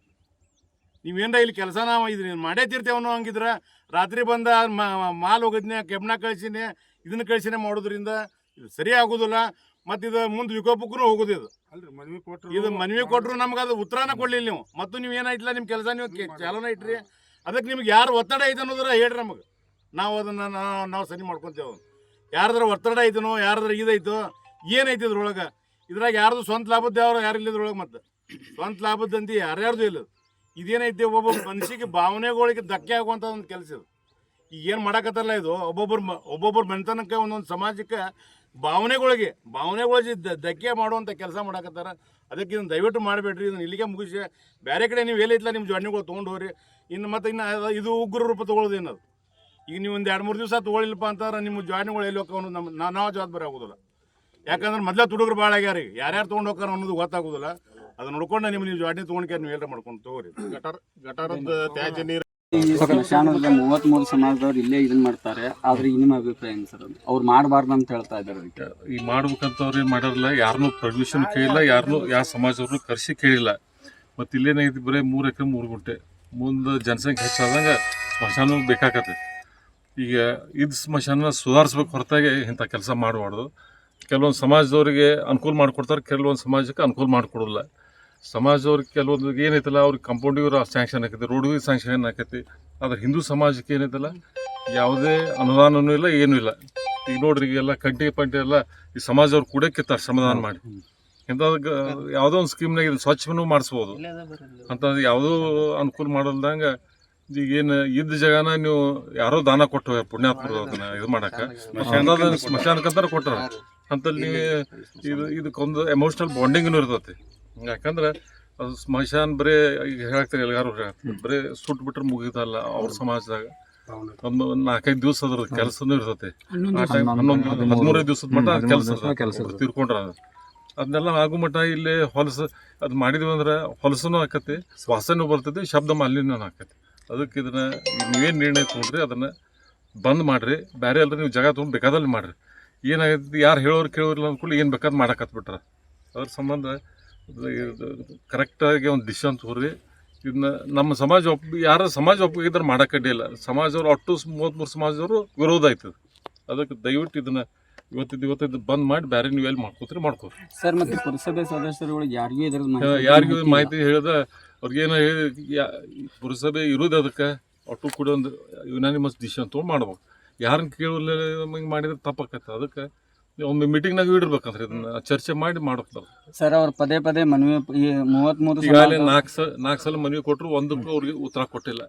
ನೀವೇನ್ರ ಇಲ್ಲಿ ಕೆಲಸ ನಾವು ಇದು ಮಾಡೇ ತೀರ್ತೇವೆ ಅನ್ನೋ ಹಂಗಿದ್ರೆ ರಾತ್ರಿ ಬಂದ ಮಾಲ್ ಹೋಗಿದ್ನೆ, ಕೆಬ್ನ ಕಳಿಸಿನೇ, ಇದನ್ನು ಕಳಿಸಿನೇ ಮಾಡೋದ್ರಿಂದ ಇದು ಸರಿ ಆಗೋದಿಲ್ಲ. ಮತ್ತು ಇದು ಮುಂದೆ ವಿಕೋಪಕ್ಕೂ ಹೋಗೋದು ಇದು ಮನವಿ ಕೊಟ್ಟರು ನಮ್ಗೆ ಅದು ಉತ್ತರನ ಕೊಡ್ಲಿಲ್ಲ ನೀವು. ಮತ್ತು ನೀವು ಏನಾಯ್ತಿಲ್ಲ ನಿಮ್ಮ ಕೆಲಸ ನೀವು ಚಾಲನ ಇಟ್ರಿ. ಅದಕ್ಕೆ ನಿಮ್ಗೆ ಯಾರು ಒತ್ತಡ ಐತೆ ಅನ್ನೋದ್ರ ಹೇಳ್ರಿ ನಮಗೆ, ನಾವು ಅದನ್ನು ನಾವು ಸರಿ ಮಾಡ್ಕೊತೇವೆ. ಯಾರ್ದಾರ ಒತ್ತಡ ಐತನೋ ಯಾರ್ದಾರ ಇದೈತೋ ಏನೈತಿ ಇದ್ರೊಳಗೆ, ಇದ್ರಾಗ ಯಾರ್ದು ಸ್ವಂತ ಲಾಭದ್ದು ಯಾರು ಇಲ್ಲ ಇದ್ರೊಳಗೆ. ಮತ್ತು ಸ್ವಂತ ಲಾಭದ್ದಂತ ಯಾರ್ಯಾರ್ದು ಇಲ್ಲ. ಇದೇನೈತಿ ಒಬ್ಬೊಬ್ಬ ಮನುಷ್ಯಗೆ ಭಾವನೆಗಳಿಗೆ ಧಕ್ಕೆ ಆಗುವಂಥ ಒಂದು ಕೆಲಸ ಇದು. ಈಗ ಏನು ಮಾಡಕತ್ತಲ್ಲ ಇದು ಒಬ್ಬೊಬ್ಬರ ಮನೆತನಕ್ಕೆ ಒಂದೊಂದು ಸಮಾಜಕ್ಕೆ ಭಾವನೆಗಳಿಗೆ ಧಕ್ಕೆ ಮಾಡುವಂಥ ಕೆಲಸ ಮಾಡಕತ್ತಾರ. ಅದಕ್ಕೆ ಇದನ್ನು ದಯವಿಟ್ಟು ಮಾಡಬೇಡ್ರಿ. ಇದನ್ನು ಇಲ್ಲಿಗೆ ಮುಗಿಸಿ ಬೇರೆ ಕಡೆ ನೀವು ಎಲ್ಲೈತಿಲ್ಲ ನಿಮ್ಮ ಜವಾನಿಗಳು ತೊಗೊಂಡು ಹೋಗ್ರಿ. ಇನ್ನು ಇದು ಉಗ್ರ ರೂಪ ತೊಗೊಳ್ಳೋದು ಏನದು. ಈಗ ನೀವು ಒಂದು 2-3 ದಿವಸ ತೊಗೊಳಿಲ್ಲಪ್ಪ ಅಂತಂದ್ರೆ ನಿಮ್ಮ ಜವಾನಿಗಳು ಎಲ್ಲಿ ಹೋಗ್ತಾವ ಅನ್ನೋದು ನಾವು ಜವಾಬ್ದಾರಿ ಆಗೋದಿಲ್ಲ. ಯಾಕಂದ್ರೆ ಮೊದಲೇ ತುಡುಗರು ಭಾಳ ಆಗ್ಯಾರ. ಈಗ ಯಾರ್ಯಾರು ತೊಗೊಂಡು ಹೋಗ್ತಾರ ಅನ್ನೋದು ಗೊತ್ತಾಗೋದಿಲ್ಲ. ಅದು ನೋಡ್ಕೊಂಡು ನೀವು ಜವಾನಿ ತೊಗೊಂಡ್ಕೆ ನೀವು ಎಲ್ಲರೂ ಮಾಡ್ಕೊಂಡು ತಗೋರಿ. ಗಟಾರದ ತ್ಯಾಜ್ಯ ನೀರು ಸ್ಮಶಾನದಲ್ಲಿ 33 ಸಮಾಜದವ್ರು ಇಲ್ಲೇ ಇದನ್ನ ಮಾಡ್ತಾರೆ. ಆದ್ರೆ ನಿಮ್ಮ ಅಭಿಪ್ರಾಯ ಏನು ಸರ್? ಅವ್ರು ಮಾಡಬಾರ್ದು ಅಂತ ಹೇಳ್ತಾ ಇದ್ದಾರೆ. ಅದಕ್ಕೆ ಈ ಮಾಡ್ಬೇಕಂತವ್ರು ಏನು ಮಾಡಿರಲ್ಲ, ಯಾರನ್ನೂ ಪರ್ಮಿಷನ್ ಕೇಳಿಲ್ಲ, ಯಾವ ಸಮಾಜವ್ರನ್ನೂ ಕರೆಸಿ ಕೇಳಿಲ್ಲ. ಮತ್ತು ಇಲ್ಲೇನಾಗೈತಿ ಬರೀ 3 ಎಕರೆ 3 ಗುಂಟೆ. ಮುಂದೆ ಜನಸಂಖ್ಯೆ ಹೆಚ್ಚಾದಂಗೆ ಸ್ಮಶಾನ ಬೇಕಾಗತ್ತೆ. ಈಗ ಇದು ಸ್ಮಶಾನ ಸುಧಾರಿಸ್ಬೇಕು ಹೊರತಾಗಿ ಇಂಥ ಕೆಲಸ ಮಾಡಬಾರ್ದು. ಕೆಲವೊಂದು ಸಮಾಜದವ್ರಿಗೆ ಅನುಕೂಲ ಮಾಡಿಕೊಡ್ತಾರೆ, ಕೆಲವೊಂದು ಸಮಾಜಕ್ಕೆ ಅನುಕೂಲ ಮಾಡಿಕೊಡೋಲ್ಲ. ಸಮಾಜದವ್ರಿಗೆ ಕೆಲವೊಂದು ಏನೈತಲ್ಲ ಅವ್ರಿಗೆ ಕಾಂಪೌಂಡಿಗೆ ಸ್ಯಾಂಕ್ಷನ್ ಆಕೈತಿ, ರೋಡ್ಗೆ ಸ್ಯಾಂಕ್ಷನ್ ಆಕೈತಿ. ಆದ್ರೆ ಹಿಂದೂ ಸಮಾಜಕ್ಕೆ ಏನೈತಲ್ಲ ಯಾವುದೇ ಅನುದಾನವೂ ಇಲ್ಲ, ಏನೂ ಇಲ್ಲ. ಈಗ ನೋಡ್ರಿ ಈಗೆಲ್ಲ ಕಂಟಿ ಪಂಟಿ ಎಲ್ಲ ಈ ಸಮಾಜದವ್ರು ಕೂಡ ಕಿತ್ತಾರೆ ಶ್ರಮದಾನ ಮಾಡಿ. ಇಂಥದ್ದು ಯಾವುದೋ ಒಂದು ಸ್ಕೀಮ್ನಾಗ ಇದು ಸ್ವಚ್ಛನೂ ಮಾಡಿಸ್ಬೋದು ಅಂಥದ್ದು ಯಾವುದೂ ಅನುಕೂಲ ಮಾಡಲ್ದಂಗೆ ಈಗೇನು ಇದ್ದ ಜಾಗನ ನೀವು ಯಾರೋ ದಾನ ಕೊಟ್ಟು ಪುಣ್ಯಾತ್ಮರು ಅದನ್ನ ಇದು ಮಾಡಕ್ಕೆ ಸ್ಮಶಾನಕ್ಕಂತಾರ ಕೊಟ್ಟಾರ. ಅಂತಲ್ಲಿ ನೀವು ಇದಕ್ಕೊಂದು ಎಮೋಷ್ನಲ್ ಬಾಂಡಿಂಗ್ನೂ ಇರ್ತೈತಿ. ಯಾಕಂದ್ರೆ ಅದು ಸ್ಮಶಾನ ಬರೀ ಈಗ ಹೇಳ್ತಾರೆ ಎಲ್ಲಾರು ಬರೀ ಸುಟ್ಟು ಬಿಟ್ರೆ ಮುಗಿದಲ್ಲ. ಅವ್ರ ಸಮಾಜದಾಗ ಒಂದು 4-5 ದಿವಸ ಅದ್ರ ಕೆಲಸನೂ ಇರ್ತೈತಿ. ಆ ಟೈಮ್ 11-13 ದಿವಸದ ಮಟ್ಟ ಕೆಲಸ ತಿರ್ಕೊಂಡ್ರ ಅದನ್ನೆಲ್ಲ ಆಗೋ ಮಟ್ಟ ಇಲ್ಲಿ ಹೊಲಸು ಅದು ಮಾಡಿದ್ವಿ ಅಂದ್ರೆ ಹೊಲಸೂ ಆಕತಿ, ವಾಸನೂ ಬರ್ತೈತಿ, ಶಬ್ದ ಮಾಲಿನ್ಯನೂ ಆಕತಿ. ಅದಕ್ಕೆ ಇದನ್ನ ನೀವೇನು ನಿರ್ಣಯ ತೊಗೊಂಡ್ರಿ ಅದನ್ನು ಬಂದ್ ಮಾಡಿರಿ. ಬೇರೆ ಅಲ್ಲದೆ ನೀವು ಜಾಗ ತೊಗೊಂಡು ಬೇಕಾದಲ್ಲಿ ಮಾಡಿರಿ. ಏನಾಗೈತಿ ಯಾರು ಹೇಳೋರು ಕೇಳೋರಿಲ್ಲ ಅಂದ್ಕೊಳ್ಳಿ ಏನು ಬೇಕಾದ್ರೆ ಮಾಡಕತ್ಬಿಟ್ರೆ ಅದ್ರ ಸಂಬಂಧ ಕರೆಕ್ಟಾಗಿ ಒಂದು ಡಿಸಿಷನ್ ತಗೋರಿ. ಇದನ್ನ ನಮ್ಮ ಸಮಾಜ ಯಾರ ಸಮಾಜ ಒಪ್ಪಿಗಿದ್ರೆ ಮಾಡೋಕ್ಕಡ್ಡಿ ಇಲ್ಲ. ಸಮಾಜದವ್ರು ಒಟ್ಟು 33 ಸಮಾಜದವರು ವಿರೋಧ ಆಯ್ತದೆ. ಅದಕ್ಕೆ ದಯವಿಟ್ಟು ಇದನ್ನು ಇವತ್ತಿದ್ದು ಬಂದ್ ಮಾಡಿ ಬೇರೆ ನೀವು ಎಲ್ಲಿ ಮಾಡ್ಕೋತೀರಿ ಮಾಡ್ಕೋರಿ ಸರ್. ಮತ್ತೆ ಪುರಸಭೆ ಸದಸ್ಯರುಗಳು ಯಾರಿಗೂ ಮಾಹಿತಿ ಹೇಳಿದ ಅವ್ರಿಗೇನು ಪುರಸಭೆ ಇರೋದು ಅದಕ್ಕೆ ಒಟ್ಟು ಕೂಡ ಒಂದು ಯುನಾನಿಮಸ್ ಡಿಸಿಷನ್ ತೊಗೊಂಡು ಮಾಡ್ಬೇಕು. ಯಾರನ್ನ ಕೇಳಲ್ಲ ಹಿಂಗೆ ಮಾಡಿದ್ರೆ ತಪ್ಪಾಕತ್ತೆ. ಅದಕ್ಕೆ ಒಮ್ಮೆ ಮೀಟಿಂಗ್ನಾಗ ಇಡಿರ್ಬೇಕಂದ್ರೆ ಇದನ್ನ ಚರ್ಚೆ ಮಾಡಿ ಮಾಡ್ತಾರೆ ಸರ್. ಅವ್ರು ಪದೇ ಮನವಿ 33 ಈಗಾಗಲೇ 4 ಸಲ ಮನವಿ ಕೊಟ್ಟರು, ಒಂದಕ್ಕೂ ಅವ್ರಿಗೆ ಉತ್ತರ ಕೊಟ್ಟಿಲ್ಲ.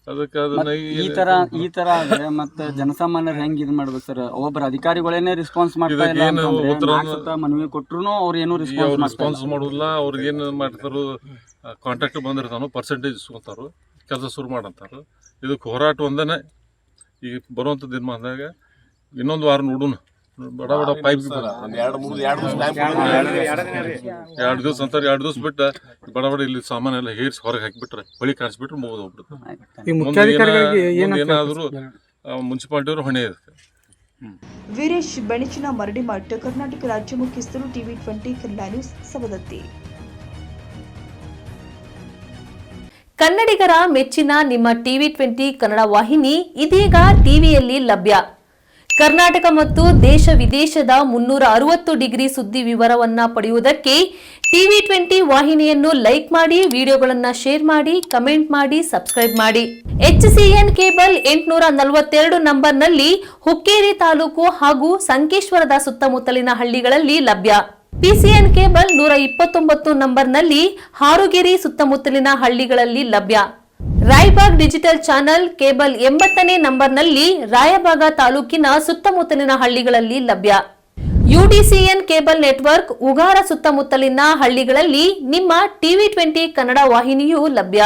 ಅದಕ್ಕೆ ಅದನ್ನ ಈ ತರ ಆದ್ರೆ ಮತ್ತೆ ಜನಸಾಮಾನ್ಯರು ಹೆಂಗ್ ಇದು ಮಾಡ್ಬೇಕು ಸರ್? ಒಬ್ಬರ ಅಧಿಕಾರಿಗಳೇನೆ ರೆಸ್ಪಾನ್ಸ್ ಮಾಡ್ತಾ ಇಲ್ಲ. ಮನವಿ ಕೊಟ್ರು ಅವ್ರು ಏನು ರೆಸ್ಪಾನ್ಸ್ ಮಾಡೋದಿಲ್ಲ. ಅವ್ರಿಗೆ ಏನು ಮಾಡ್ತಾರೋ ಕಾಂಟ್ರಾಕ್ಟ್ ಬಂದಿರ್ತಾನೋ ಪರ್ಸೆಂಟೇಜ್ ಇಸ್ಕೊಂತಾರೋ, ಕೆಲಸ ಶುರು ಮಾಡಂತಾರೋ. ಇದಕ್ಕೆ ಹೋರಾಟ ಒಂದನೇ ಈಗ ಬರುವಂಥದ್ದು ದಿನಮಾನದಾಗ ಇನ್ನೊಂದು ವಾರ ನೋಡೋಣ. ಬಡ ಪೈಪ್ 2 ದಿವಸ ಅಂತಾರೆ. 2 ದಿವಸ ಬಿಟ್ಟು ಬಡ ಇಲ್ಲಿ ಸಾಮಾನೆಲ್ಲ ಹೇರ್ಸಿ ಹೊರಗೆ ಹಾಕಿಬಿಟ್ರೆ ಬಳಿ ಕಾಣಿಸ್ಬಿಟ್ರೆ ಮುಗಿದು ಹೋಗ್ಬಿಡುತ್ತೆ. ಏನಾದರೂ ಮುನ್ಸಿಪಾಲಿಟಿಯವರು ಹೊಣೆ ಇರುತ್ತೆ. ವೀರೇಶ್ ಬೆಣಚಿನ ಮರಡಿಮಠ್, ಕರ್ನಾಟಕ ರಾಜ್ಯ ಮುಖ್ಯಸ್ಥರು, TV20 ಕನ್ನಡ ನ್ಯೂಸ್, ಸವದತ್ತಿ. ಕನ್ನಡಿಗರ ಮೆಚ್ಚಿನ ನಿಮ್ಮ TV20 ಕನ್ನಡ ವಾಹಿನಿ ಇದೀಗ ಟಿವಿಯಲ್ಲಿ ಲಭ್ಯ. ಕರ್ನಾಟಕ ಮತ್ತು ದೇಶ ವಿದೇಶದ 360 ಡಿಗ್ರಿ ಸುದ್ದಿ ವಿವರವನ್ನ ಪಡೆಯುವುದಕ್ಕೆ TV20 ವಾಹಿನಿಯನ್ನು ಲೈಕ್ ಮಾಡಿ, ವಿಡಿಯೋಗಳನ್ನು ಶೇರ್ ಮಾಡಿ, ಕಮೆಂಟ್ ಮಾಡಿ, ಸಬ್ಸ್ಕ್ರೈಬ್ ಮಾಡಿ. HCN ಕೇಬಲ್ 842 ನಂಬರ್ನಲ್ಲಿ ಹುಕ್ಕೇರಿ ತಾಲೂಕು ಹಾಗೂ ಸಂಕೇಶ್ವರದ ಸುತ್ತಮುತ್ತಲಿನ ಹಳ್ಳಿಗಳಲ್ಲಿ ಲಭ್ಯ. PCN ಕೇಬಲ್ 129 ನಂಬರ್ನಲ್ಲಿ ಹಾರುಗೆರೆ ಸುತ್ತಮುತ್ತಲಿನ ಹಳ್ಳಿಗಳಲ್ಲಿ ಲಭ್ಯ. ರಾಯಬಾಗ್ ಡಿಜಿಟಲ್ ಚಾನೆಲ್ ಕೇಬಲ್ 80ನೇ ನಂಬರ್ನಲ್ಲಿ ರಾಯಬಾಗ ತಾಲೂಕಿನ ಸುತ್ತಮುತ್ತಲಿನ ಹಳ್ಳಿಗಳಲ್ಲಿ ಲಭ್ಯ. UDCN ಕೇಬಲ್ ನೆಟ್ವರ್ಕ್ ಉಗಾರ ಸುತ್ತಮುತ್ತಲಿನ ಹಳ್ಳಿಗಳಲ್ಲಿ ನಿಮ್ಮ TV20 ಕನ್ನಡ ವಾಹಿನಿಯೂ ಲಭ್ಯ.